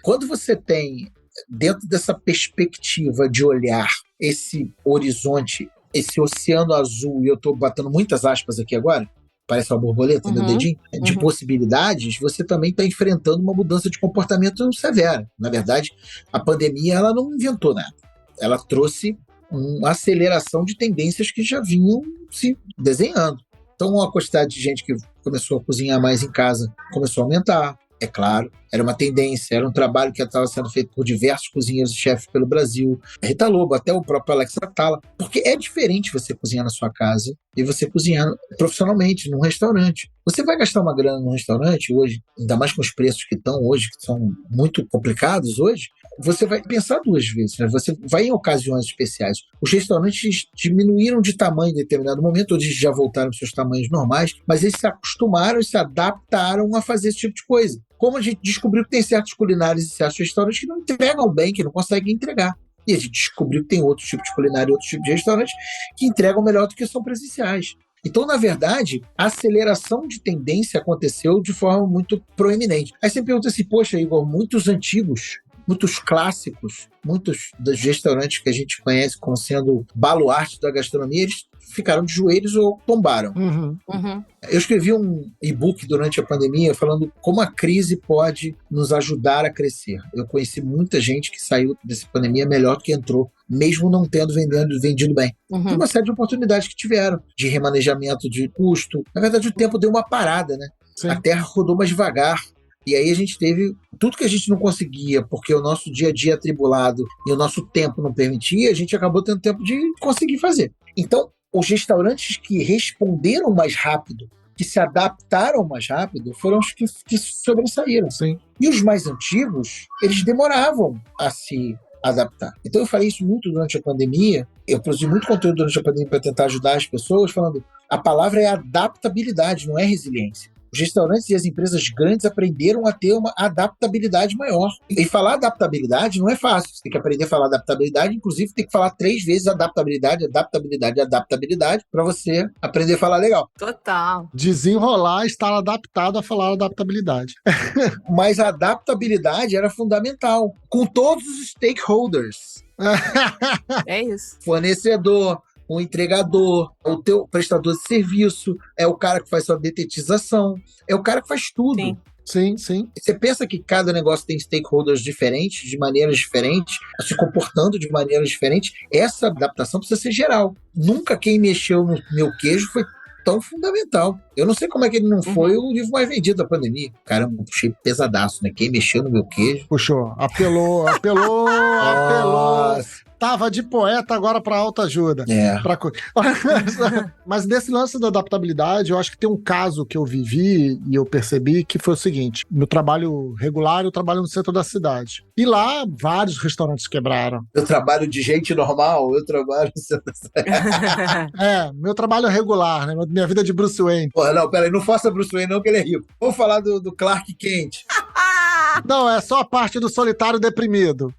S3: Quando você tem, dentro dessa perspectiva de olhar esse horizonte, esse oceano azul, e eu tô batendo muitas aspas aqui agora, parece uma borboleta, meu dedinho, de possibilidades, você também está enfrentando uma mudança de comportamento severa. Na verdade, a pandemia ela não inventou nada. Ela trouxe uma aceleração de tendências que já vinham se desenhando. Então, a quantidade de gente que começou a cozinhar mais em casa começou a aumentar. É claro, era uma tendência, era um trabalho que estava sendo feito por diversos cozinheiros e chefes pelo Brasil. Rita Lobo, até o próprio Alex Atala. Porque é diferente você cozinhar na sua casa e você cozinhar profissionalmente, num restaurante. Você vai gastar uma grana num restaurante hoje, ainda mais com os preços que estão hoje, que são muito complicados hoje, você vai pensar 2 vezes, né? Você vai em ocasiões especiais. Os restaurantes diminuíram de tamanho em determinado momento, hoje já voltaram aos seus tamanhos normais, mas eles se acostumaram e se adaptaram a fazer esse tipo de coisa. Como a gente descobriu que tem certos culinários e certos restaurantes que não entregam bem, que não conseguem entregar. E a gente descobriu que tem outros tipos de culinária e outros tipos de restaurantes que entregam melhor do que são presenciais. Então, na verdade, a aceleração de tendência aconteceu de forma muito proeminente. Aí você pergunta assim, poxa, Igor, muitos antigos, muitos clássicos, muitos dos restaurantes que a gente conhece como sendo baluartes da gastronomia, eles ficaram de joelhos ou tombaram. Eu escrevi um e-book durante a pandemia falando como a crise pode nos ajudar a crescer. Eu conheci muita gente que saiu dessa pandemia melhor do que entrou, mesmo não tendo vendido bem. Tem uma série de oportunidades que tiveram, de remanejamento de custo. Na verdade, o tempo deu uma parada, né?
S4: Sim.
S3: A terra rodou mais devagar. E aí a gente teve tudo que a gente não conseguia, porque o nosso dia a dia atribulado e o nosso tempo não permitia, a gente acabou tendo tempo de conseguir fazer. Então, os restaurantes que responderam mais rápido, que se adaptaram mais rápido, foram os que sobressaíram.
S4: Sim.
S3: E os mais antigos, eles demoravam a se adaptar. Então eu falei isso muito durante a pandemia, eu produzi muito conteúdo durante a pandemia para tentar ajudar as pessoas, falando, a palavra é adaptabilidade, não é resiliência. Os restaurantes e as empresas grandes aprenderam a ter uma adaptabilidade maior. E falar adaptabilidade não é fácil. Você tem que aprender a falar adaptabilidade, inclusive tem que falar 3 vezes adaptabilidade, para você aprender a falar legal.
S2: Total.
S4: Desenrolar, estar adaptado a falar adaptabilidade.
S3: Mas a adaptabilidade era fundamental, com todos os stakeholders.
S2: É isso.
S3: Fornecedor, o entregador, o teu prestador de serviço, é o cara que faz sua detetização, é o cara que faz tudo.
S2: Sim.
S4: Sim, sim.
S3: Você pensa que cada negócio tem stakeholders diferentes, de maneiras diferentes, se comportando de maneiras diferentes. Essa adaptação precisa ser geral. Nunca quem mexeu no meu queijo foi tão fundamental. Eu não sei como é que ele não foi o livro mais vendido da pandemia. Caramba, puxei pesadaço, né? Quem mexeu no meu queijo.
S4: Puxou, apelou. Tava de poeta agora para autoajuda. Mas nesse lance da adaptabilidade, eu acho que tem um caso que eu vivi e eu percebi que foi o seguinte: no trabalho regular, eu trabalho no centro da cidade. E lá, vários restaurantes quebraram.
S3: Eu trabalho de gente normal, eu trabalho no centro da cidade.
S4: Meu trabalho é regular, né? Minha vida é de Bruce Wayne.
S3: Porra, não, peraí, não faça Bruce Wayne não, que ele é rico. Vamos falar do Clark Kent.
S4: Não, é só a parte do solitário deprimido.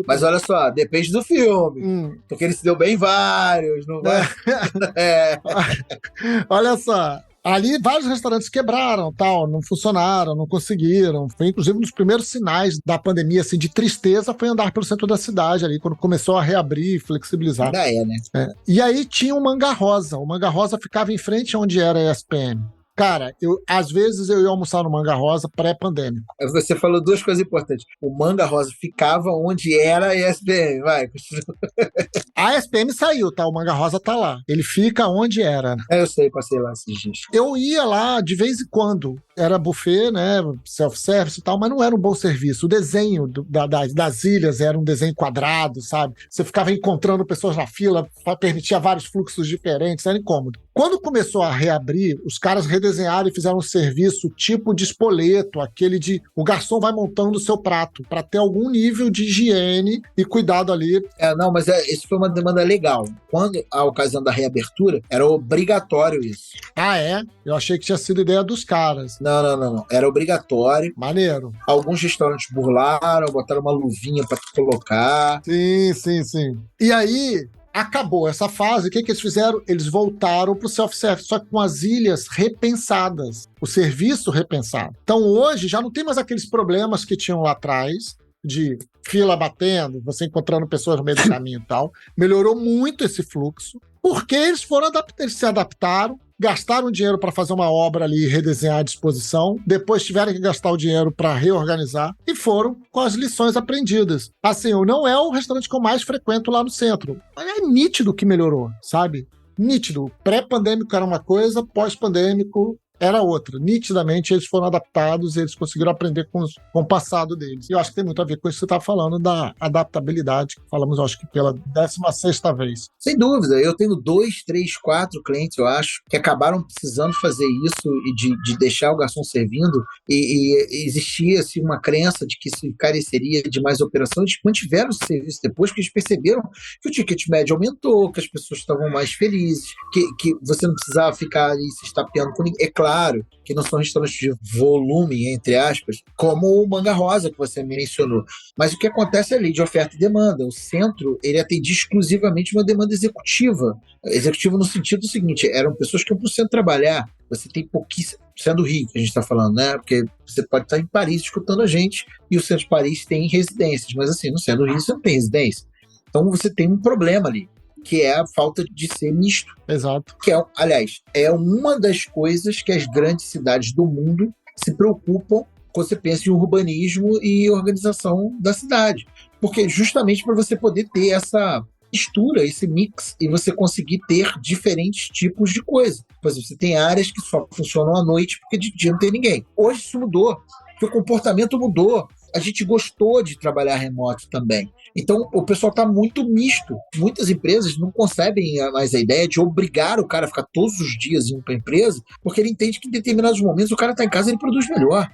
S3: Mas olha só, depende do filme. Porque ele se deu bem em vários, não vai?
S4: Olha só. Ali, vários restaurantes quebraram, tal, não funcionaram, não conseguiram. Foi, inclusive, um dos primeiros sinais da pandemia, assim, de tristeza, foi andar pelo centro da cidade ali, quando começou a reabrir, flexibilizar.
S3: Ainda né?
S4: E aí tinha o Manga Rosa. O Manga Rosa ficava em frente onde era a ESPM. Cara, às vezes eu ia almoçar no Manga Rosa pré-pandêmico.
S3: Você falou 2 coisas importantes. O Manga Rosa ficava onde era a ESPM. Vai, continua.
S4: A ESPM saiu, tá? O Manga Rosa tá lá. Ele fica onde era.
S3: Eu sei, passei lá esses dias.
S4: Eu ia lá de vez em quando. Era buffet, né? Self-service e tal, mas não era um bom serviço. O desenho das ilhas era um desenho quadrado, sabe? Você ficava encontrando pessoas na fila, permitia vários fluxos diferentes, era incômodo. Quando começou a reabrir, os caras redesenharam e fizeram um serviço tipo de espoleto, aquele de o garçom vai montando o seu prato, para ter algum nível de higiene e cuidado ali.
S3: Não, mas isso foi uma demanda legal. Quando a ocasião da reabertura, era obrigatório isso.
S4: Ah, é? Eu achei que tinha sido ideia dos caras.
S3: Não. Era obrigatório.
S4: Maneiro.
S3: Alguns restaurantes burlaram, botaram uma luvinha pra tu colocar.
S4: Sim. E aí, acabou essa fase. O que eles fizeram? Eles voltaram pro self-service, só que com as ilhas repensadas. O serviço repensado. Então, hoje, já não tem mais aqueles problemas que tinham lá atrás, de fila batendo, você encontrando pessoas no meio do caminho e tal. Melhorou muito esse fluxo, porque eles se adaptaram, gastaram dinheiro para fazer uma obra ali e redesenhar a disposição, depois tiveram que gastar o dinheiro para reorganizar e foram com as lições aprendidas. Assim, não é o restaurante que eu mais frequento lá no centro, mas é nítido que melhorou, sabe? Nítido. Pré-pandêmico era uma coisa, pós-pandêmico era outra. Nitidamente eles foram adaptados e eles conseguiram aprender com o passado deles. E eu acho que tem muito a ver com isso que você está falando da adaptabilidade, que falamos, eu acho que pela 16ª vez.
S3: Sem dúvida, eu tenho 2, 3, 4 clientes, eu acho, que acabaram precisando fazer isso e de deixar o garçom servindo e existia assim, uma crença de que isso careceria de mais operação. Eles mantiveram o serviço depois, porque eles perceberam que o ticket médio aumentou, que as pessoas estavam mais felizes, que você não precisava ficar ali se estapeando com ninguém. É claro que não são restaurantes de volume, entre aspas, como o Manga Rosa que você mencionou. Mas o que acontece ali de oferta e demanda? O centro, ele atendia exclusivamente uma demanda executiva. Executiva no sentido seguinte, eram pessoas que iam para o centro trabalhar. Você tem pouquíssimo, sendo Rio que a gente está falando, né? Porque você pode estar em Paris escutando a gente e o centro de Paris tem residências, mas assim, no centro do Rio você não tem residência. Então você tem um problema ali, que é a falta de ser misto.
S4: Exato.
S3: Que aliás, é uma das coisas que as grandes cidades do mundo se preocupam quando você pensa em urbanismo e organização da cidade. Porque justamente para você poder ter essa mistura, esse mix, e você conseguir ter diferentes tipos de coisa. Por exemplo, você tem áreas que só funcionam à noite porque de dia não tem ninguém. Hoje isso mudou, porque o comportamento mudou. A gente gostou de trabalhar remoto também. Então, o pessoal está muito misto. Muitas empresas não concebem mais a ideia de obrigar o cara a ficar todos os dias indo para a empresa, porque ele entende que em determinados momentos o cara está em casa e ele produz melhor.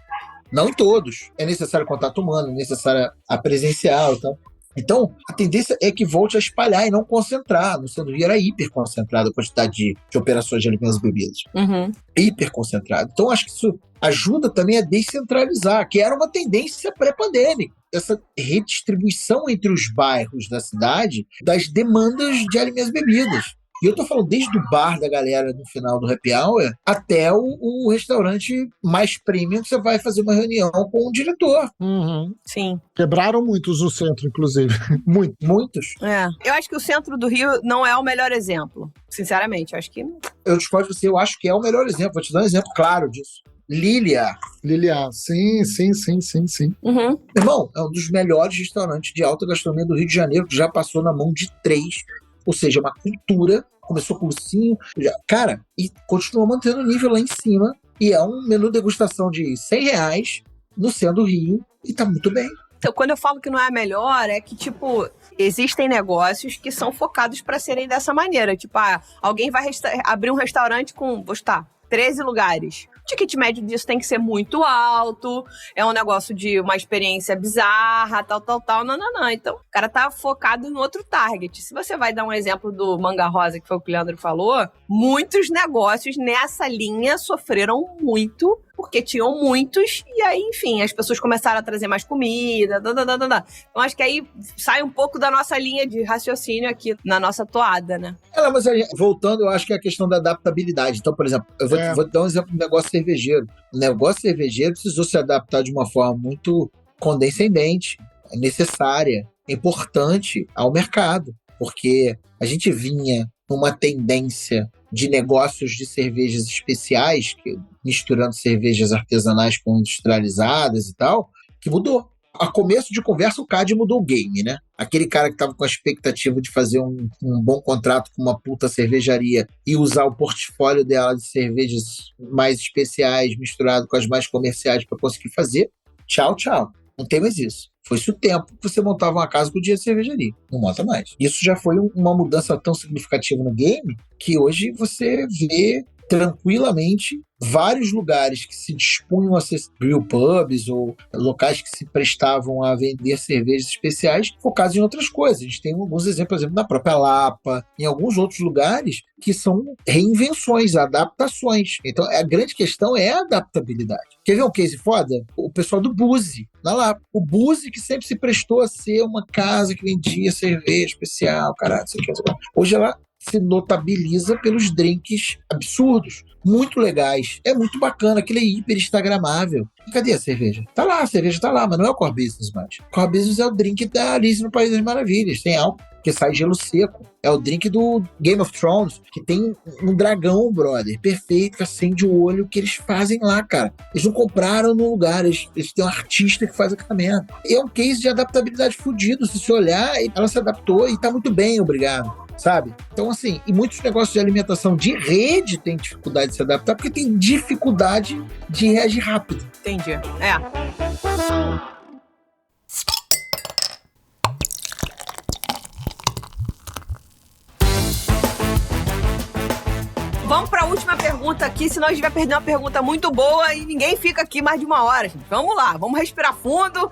S3: Não em todos. É necessário contato humano, é necessário a presencial e tal. Então, a tendência é que volte a espalhar e não concentrar. No Centro do Rio era hiper concentrada a quantidade de operações de alimentos e bebidas.
S2: Uhum.
S3: Hiper concentrado. Então, acho que isso ajuda também a descentralizar, que era uma tendência pré-pandêmica. Essa redistribuição entre os bairros da cidade das demandas de alimentos e bebidas. E eu tô falando desde o bar da galera no final do happy hour até o restaurante mais premium que você vai fazer uma reunião com o diretor.
S4: Uhum.
S2: Sim.
S4: Quebraram muitos no centro, inclusive.
S3: Muitos.
S2: É. Eu acho que o centro do Rio não é o melhor exemplo. Sinceramente, eu acho que...
S3: Eu discordo de você, eu acho que é o melhor exemplo. Vou te dar um exemplo claro disso. Lilia,
S4: sim.
S2: Uhum.
S3: Irmão, é um dos melhores restaurantes de alta gastronomia do Rio de Janeiro, que já passou na mão de 3. Ou seja, uma cultura, começou com ursinho, cara, e continua mantendo o nível lá em cima, e é um menu degustação de R$100 no centro do Rio, e tá muito bem.
S2: Então, quando eu falo que não é a melhor, é que, tipo, existem negócios que são focados para serem dessa maneira. Tipo, alguém vai abrir um restaurante com, vou chutar, 13 lugares. O ticket médio disso tem que ser muito alto, é um negócio de uma experiência bizarra, tal. Não. Então, o cara tá focado em outro target. Se você vai dar um exemplo do Manga Rosa, que foi o que o Leandro falou, muitos negócios nessa linha sofreram muito, porque tinham muitos, e aí, enfim, as pessoas começaram a trazer mais comida, Então, acho que aí sai um pouco da nossa linha de raciocínio aqui, na nossa toada, né?
S3: Mas voltando, eu acho que é a questão da adaptabilidade. Então, por exemplo, eu vou te dar um exemplo do negócio cervejeiro. O negócio cervejeiro precisou se adaptar de uma forma muito condescendente, necessária, importante ao mercado, porque a gente vinha numa tendência de negócios de cervejas especiais, misturando cervejas artesanais com industrializadas e tal, que mudou. A começo de conversa, o CAD mudou o game, né? Aquele cara que estava com a expectativa de fazer um bom contrato com uma puta cervejaria e usar o portfólio dela de cervejas mais especiais misturado com as mais comerciais para conseguir fazer, tchau. Não tem mais isso. Foi-se o tempo que você montava uma casa com o dia de cervejaria. Não monta mais. Isso já foi uma mudança tão significativa no game que hoje você vê tranquilamente vários lugares que se dispunham a ser brewpubs ou locais que se prestavam a vender cervejas especiais focados em outras coisas. A gente tem alguns exemplos, por exemplo, na própria Lapa, em alguns outros lugares que são reinvenções, adaptações. Então, a grande questão é a adaptabilidade. Quer ver um case foda? O pessoal do Buzi, na Lapa. O Buzi, que sempre se prestou a ser uma casa que vendia cerveja especial, caralho, isso aqui. Hoje ela se notabiliza pelos drinks absurdos, muito legais. É muito bacana, aquele é hiper instagramável. E cadê a cerveja? Tá lá, a cerveja tá lá, mas não é o core business mais. O core business é o drink da Alice no País das Maravilhas. Tem álcool, que sai gelo seco. É o drink do Game of Thrones, que tem um dragão, brother, perfeito, que acende o olho, que eles fazem lá, cara. Eles não compraram no lugar, eles têm um artista que faz a merda. É um case de adaptabilidade fudido. Se você olhar, ela se adaptou e tá muito bem, obrigado. Sabe? Então, assim, e muitos negócios de alimentação de rede têm dificuldade de se adaptar porque tem dificuldade de reagir rápido.
S2: Entendi. Vamos para a última pergunta aqui, senão a gente vai perder uma pergunta muito boa e ninguém fica aqui mais de uma hora, gente. Vamos lá, vamos respirar fundo.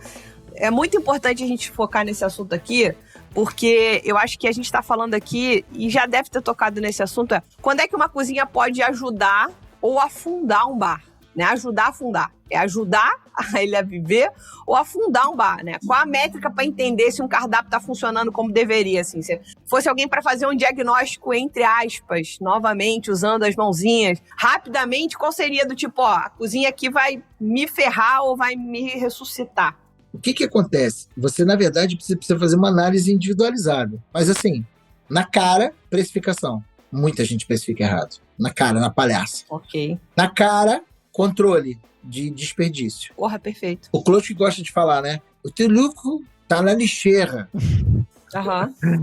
S2: É muito importante a gente focar nesse assunto aqui, porque eu acho que a gente está falando aqui, e já deve ter tocado nesse assunto, quando é que uma cozinha pode ajudar ou afundar um bar? Né? Ajudar a afundar. É ajudar ele a viver ou afundar um bar, né? Qual a métrica para entender se um cardápio está funcionando como deveria, assim? Se fosse alguém para fazer um diagnóstico, entre aspas, novamente, usando as mãozinhas, rapidamente, qual seria do tipo, a cozinha aqui vai me ferrar ou vai me ressuscitar?
S3: O que acontece? Você, na verdade, precisa fazer uma análise individualizada. Mas, assim, na cara, precificação. Muita gente precifica errado. Na cara, na palhaça.
S2: Ok.
S3: Na cara, controle de desperdício.
S2: Porra, perfeito.
S3: O Close gosta de falar, né? O teu lucro tá na lixeira.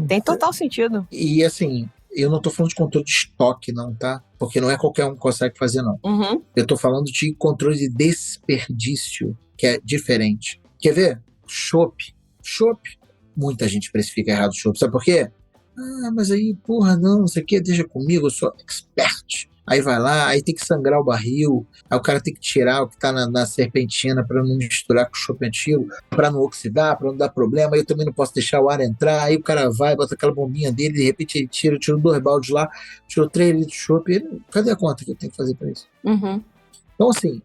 S2: Tem total sentido.
S3: E, assim, eu não tô falando de controle de estoque, não, tá? Porque não é qualquer um que consegue fazer, não. Eu tô falando de controle de desperdício, que é diferente. Quer ver? Chopp. Muita gente precifica errado o chopp. Sabe por quê? Mas aí, porra, não sei o que, deixa comigo, eu sou expert. Aí vai lá, aí tem que sangrar o barril, aí o cara tem que tirar o que tá na serpentina pra não misturar com o chopp antigo, pra não oxidar, pra não dar problema. Aí eu também não posso deixar o ar entrar. Aí o cara vai, bota aquela bombinha dele, de repente ele tira 2 baldes lá, tirou 3 litros de chopp. Cadê a conta que eu tenho que fazer pra isso? Então, assim,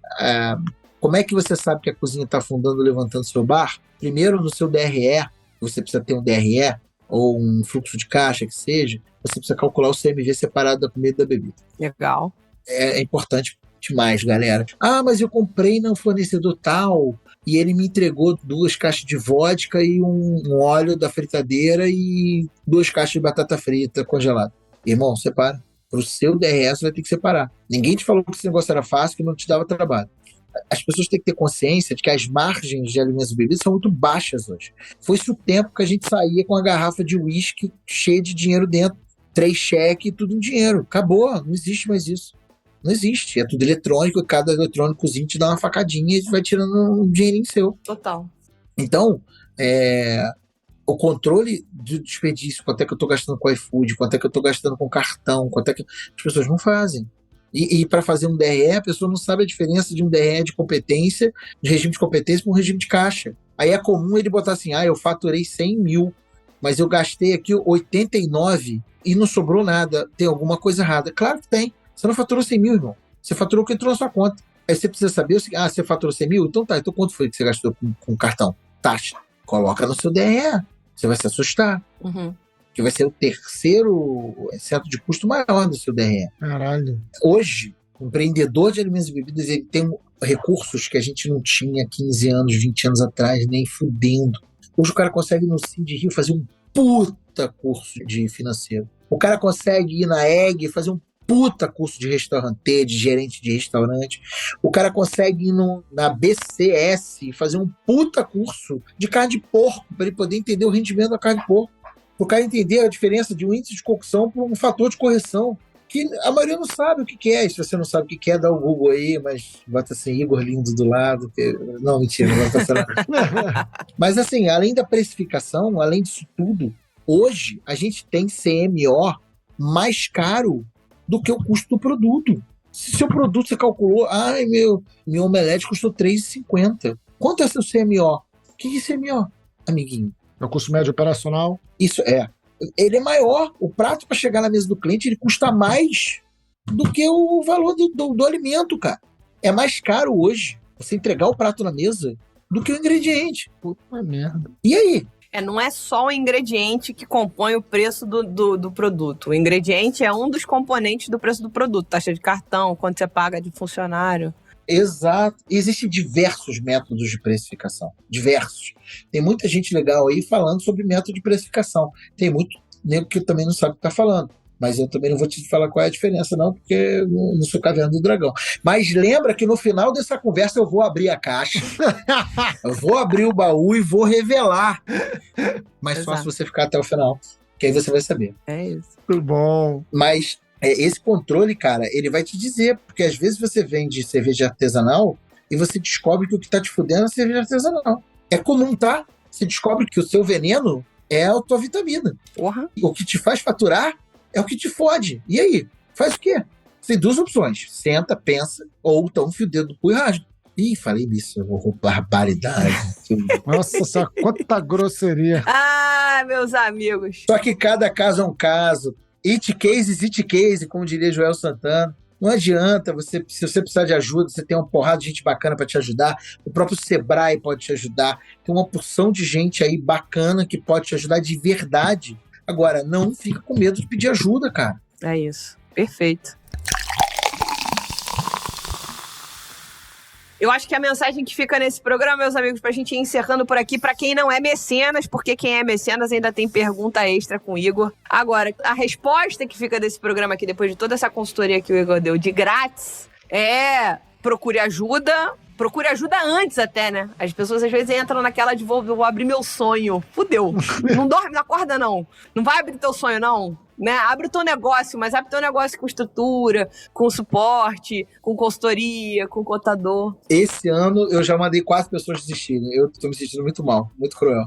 S3: como é que você sabe que a cozinha está afundando ou levantando seu bar? Primeiro, no seu DRE, você precisa ter um DRE ou um fluxo de caixa que seja, você precisa calcular o CMV separado da comida e da bebida.
S2: Legal.
S3: É importante demais, galera. Mas eu comprei no fornecedor tal e ele me entregou 2 caixas de vodka e um óleo da fritadeira e 2 caixas de batata frita congelada. Irmão, separa. Pro seu DRE você vai ter que separar. Ninguém te falou que esse negócio era fácil, que não te dava trabalho. As pessoas têm que ter consciência de que as margens de alimentos e bebidas são muito baixas hoje. Foi-se o tempo que a gente saía com a garrafa de uísque cheia de dinheiro dentro. 3 cheques e tudo em dinheiro. Acabou, não existe mais isso. Não existe. É tudo eletrônico e cada eletrônicozinho te dá uma facadinha e vai tirando um dinheirinho seu.
S2: Total.
S3: Então, o controle do desperdício, quanto é que eu estou gastando com iFood, quanto é que eu estou gastando com cartão, quanto é que as pessoas não fazem. E para fazer um DRE, a pessoa não sabe a diferença de um DRE de competência, de regime de competência para um regime de caixa. Aí é comum ele botar assim, eu faturei 100 mil, mas eu gastei aqui 89 e não sobrou nada. Tem alguma coisa errada. Claro que tem. Você não faturou 100 mil, irmão. Você faturou o que entrou na sua conta. Aí você precisa saber, você faturou 100 mil? Então tá, então quanto foi que você gastou com cartão? Taxa. Coloca no seu DRE. Você vai se assustar. Que vai ser o terceiro centro de custo maior do seu DRE.
S4: Caralho.
S3: Hoje, o empreendedor de alimentos e bebidas, ele tem recursos que a gente não tinha 15 anos, 20 anos atrás, nem fudendo. Hoje o cara consegue no Cid Rio fazer um puta curso de financeiro. O cara consegue ir na EG e fazer um puta curso de restaurante, de gerente de restaurante. O cara consegue ir na BCS e fazer um puta curso de carne de porco, para ele poder entender o rendimento da carne de porco. O cara entender a diferença de um índice de cocção para um fator de correção, que a maioria não sabe o que é. Se você não sabe o que é, dá o Google aí, mas bota assim, Igor Lindo do lado. Não, mentira, não vai passar nada. Mas assim, além da precificação, além disso tudo, hoje a gente tem CMO mais caro do que o custo do produto. Se seu produto você calculou, meu omelete custou R$3,50. Quanto é seu CMO? O que é CMO, amiguinho?
S4: É o custo médio operacional.
S3: Isso é. Ele é maior. O prato para chegar na mesa do cliente, ele custa mais do que o valor do alimento, cara. É mais caro hoje você entregar o prato na mesa do que o ingrediente.
S4: Puta merda.
S3: E aí?
S2: Não é só o ingrediente que compõe o preço do produto. O ingrediente é um dos componentes do preço do produto. Taxa de cartão, quanto você paga de funcionário.
S3: Exato. Existem diversos métodos de precificação. Diversos. Tem muita gente legal aí falando sobre método de precificação. Tem muito nego que também não sabe o que está falando. Mas eu também não vou te falar qual é a diferença, não, porque eu não sou caverna do dragão. Mas lembra que no final dessa conversa eu vou abrir a caixa, eu vou abrir o baú e vou revelar. Mas só se você ficar até o final, que aí você vai saber.
S2: É isso.
S4: Muito bom.
S3: Mas esse controle, cara, ele vai te dizer, porque às vezes você vende cerveja artesanal e você descobre que o que tá te fudendo é cerveja artesanal. É comum, tá? Você descobre que o seu veneno é a tua vitamina.
S2: Porra.
S3: O que te faz faturar é o que te fode. E aí? Faz o quê? Você tem duas opções. Senta, pensa, ou então enfia o dedo no cu e rasga. Ih, falei isso, barbaridade.
S4: Nossa senhora, quanta grosseria.
S2: Meus amigos.
S3: Só que cada caso é um caso. It case, como diria Joel Santana. Não adianta, se você precisar de ajuda, você tem uma porrada de gente bacana para te ajudar. O próprio Sebrae pode te ajudar. Tem uma porção de gente aí bacana que pode te ajudar de verdade. Agora, não fica com medo de pedir ajuda, cara.
S2: É isso. Perfeito. Eu acho que a mensagem que fica nesse programa, meus amigos, pra gente ir encerrando por aqui, pra quem não é mecenas, porque quem é mecenas ainda tem pergunta extra com o Igor. Agora, a resposta que fica desse programa aqui, depois de toda essa consultoria que o Igor deu de grátis, é procure ajuda. Procure ajuda antes até, né? As pessoas às vezes entram naquela de vou abrir meu sonho. Fudeu. Não dorme, não acorda não. Não vai abrir teu sonho não. Né? Abre o teu negócio, mas abre o teu negócio com estrutura, com suporte, com consultoria, com contador.
S3: Esse ano eu já mandei 4 pessoas desistirem. Eu tô me sentindo muito mal, muito cruel.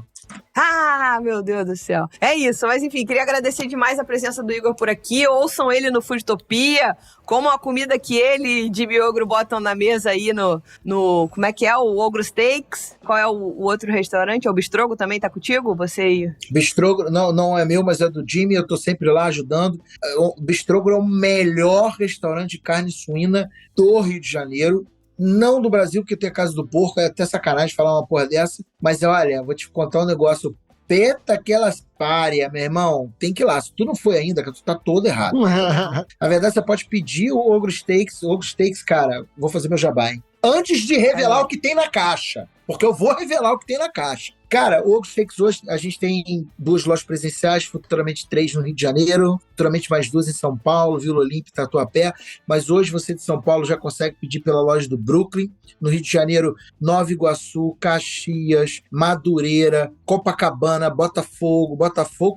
S2: Meu Deus do céu. É isso, mas enfim, queria agradecer demais a presença do Igor por aqui. Ouçam ele no Foodtopia, comam a comida que ele e Jimmy Ogro botam na mesa aí no como é que é? O Ogro Steaks. Qual é o outro restaurante? É o Bistrogo também tá contigo? Você?
S3: Bistrogo, não é meu, mas é do Jimmy, eu tô sempre lá ajudando. O Bistrogo é o melhor restaurante de carne suína do Rio de Janeiro. Não do Brasil, porque tem a Casa do Porco, é até sacanagem falar uma porra dessa, mas olha, vou te contar um negócio, peta aquelas párias, meu irmão, tem que ir lá, se tu não foi ainda, tu tá todo errado. Na verdade, você pode pedir o Ogro Steaks, cara, vou fazer meu jabá, hein? Antes de revelar o que tem na caixa, porque eu vou revelar o que tem na caixa. Cara, o Ogro Steaks hoje, a gente tem 2 lojas presenciais, futuramente 3 no Rio de Janeiro, futuramente mais 2 em São Paulo, Vila Olímpia e Tatuapé, mas hoje você de São Paulo já consegue pedir pela loja do Brooklyn, no Rio de Janeiro, Nova Iguaçu, Caxias, Madureira, Copacabana, Botafogo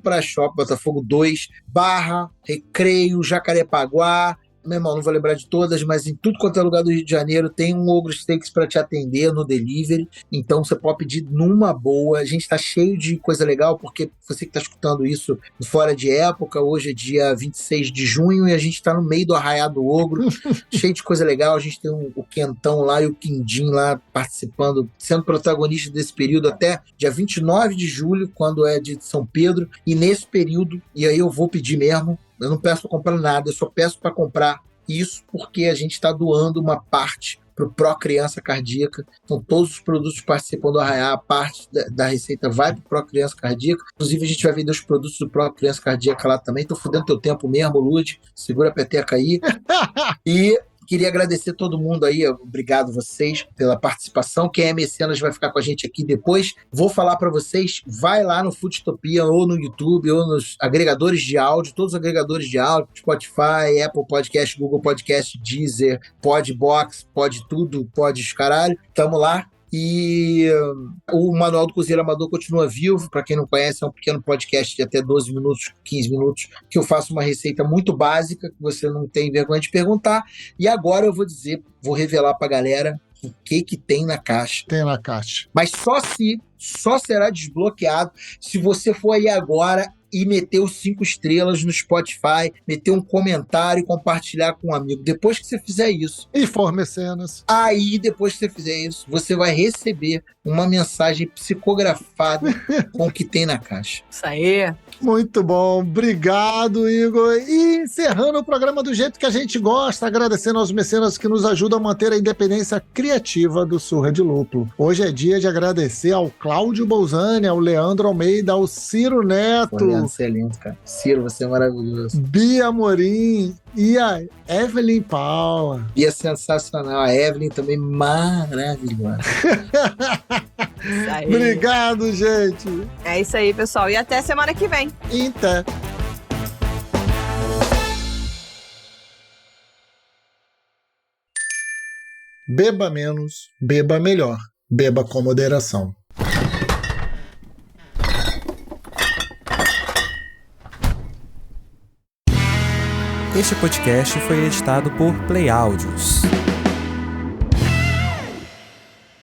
S3: para Shopping, Botafogo 2, Barra, Recreio, Jacarepaguá. Meu irmão, não vou lembrar de todas, mas em tudo quanto é lugar do Rio de Janeiro tem um Ogro Steaks para te atender no delivery, então você pode pedir numa boa. A gente tá cheio de coisa legal, porque você que tá escutando isso fora de época, hoje é dia 26 de junho e a gente tá no meio do Arraiá do Ogro, cheio de coisa legal. A gente tem o Quentão lá e o Quindim lá participando, sendo protagonista desse período até dia 29 de julho, quando é de São Pedro, e nesse período, e aí eu vou pedir mesmo, eu não peço para comprar nada, eu só peço para comprar isso porque a gente está doando uma parte para o Pro Criança Cardíaca. Então, todos os produtos que participam do Arraiá, a parte da receita vai para o Pro Criança Cardíaca. Inclusive, a gente vai vender os produtos do Pro Criança Cardíaca lá também. Tô fudendo teu tempo mesmo, Lud. Segura a peteca aí. E queria agradecer todo mundo aí, obrigado vocês pela participação. Quem é mecenas vai ficar com a gente aqui depois. Vou falar para vocês, vai lá no Foodtopia ou no YouTube ou nos agregadores de áudio, todos os agregadores de áudio, Spotify, Apple Podcast, Google Podcast, Deezer, Podbox, Pod tudo, Pod os caralho. Tamo lá. E o Manual do Cozinheiro Amador continua vivo. Para quem não conhece, é um pequeno podcast de até 12 minutos, 15 minutos, que eu faço uma receita muito básica, que você não tem vergonha de perguntar. E agora eu vou revelar pra galera o que tem na caixa.
S4: Tem na caixa.
S3: Mas só será desbloqueado se você for aí agora e meter os 5 estrelas no Spotify, meter um comentário e compartilhar com um amigo. Depois que você fizer isso,
S4: E for mecenas.
S3: aí depois que você fizer isso, você vai receber uma mensagem psicografada com o que tem na caixa.
S2: Isso aí.
S4: Muito bom, obrigado, Igor. E encerrando o programa do jeito que a gente gosta, agradecendo aos mecenas que nos ajudam a manter a independência criativa do Surra de Lúpulo. Hoje é dia de agradecer ao Cláudio Bolzani, ao Leandro Almeida, ao Ciro Neto,
S3: Olha, você é lindo, cara. Ciro, você é maravilhoso.
S4: Bia Amorim e a Evelyn Paula.
S3: E é sensacional. A Evelyn também maravilhosa.
S2: Isso aí.
S4: Obrigado, gente.
S2: É isso aí, pessoal. E até semana que vem.
S4: Até. Beba menos, beba melhor. Beba com moderação.
S6: Este podcast foi editado por Play Áudios.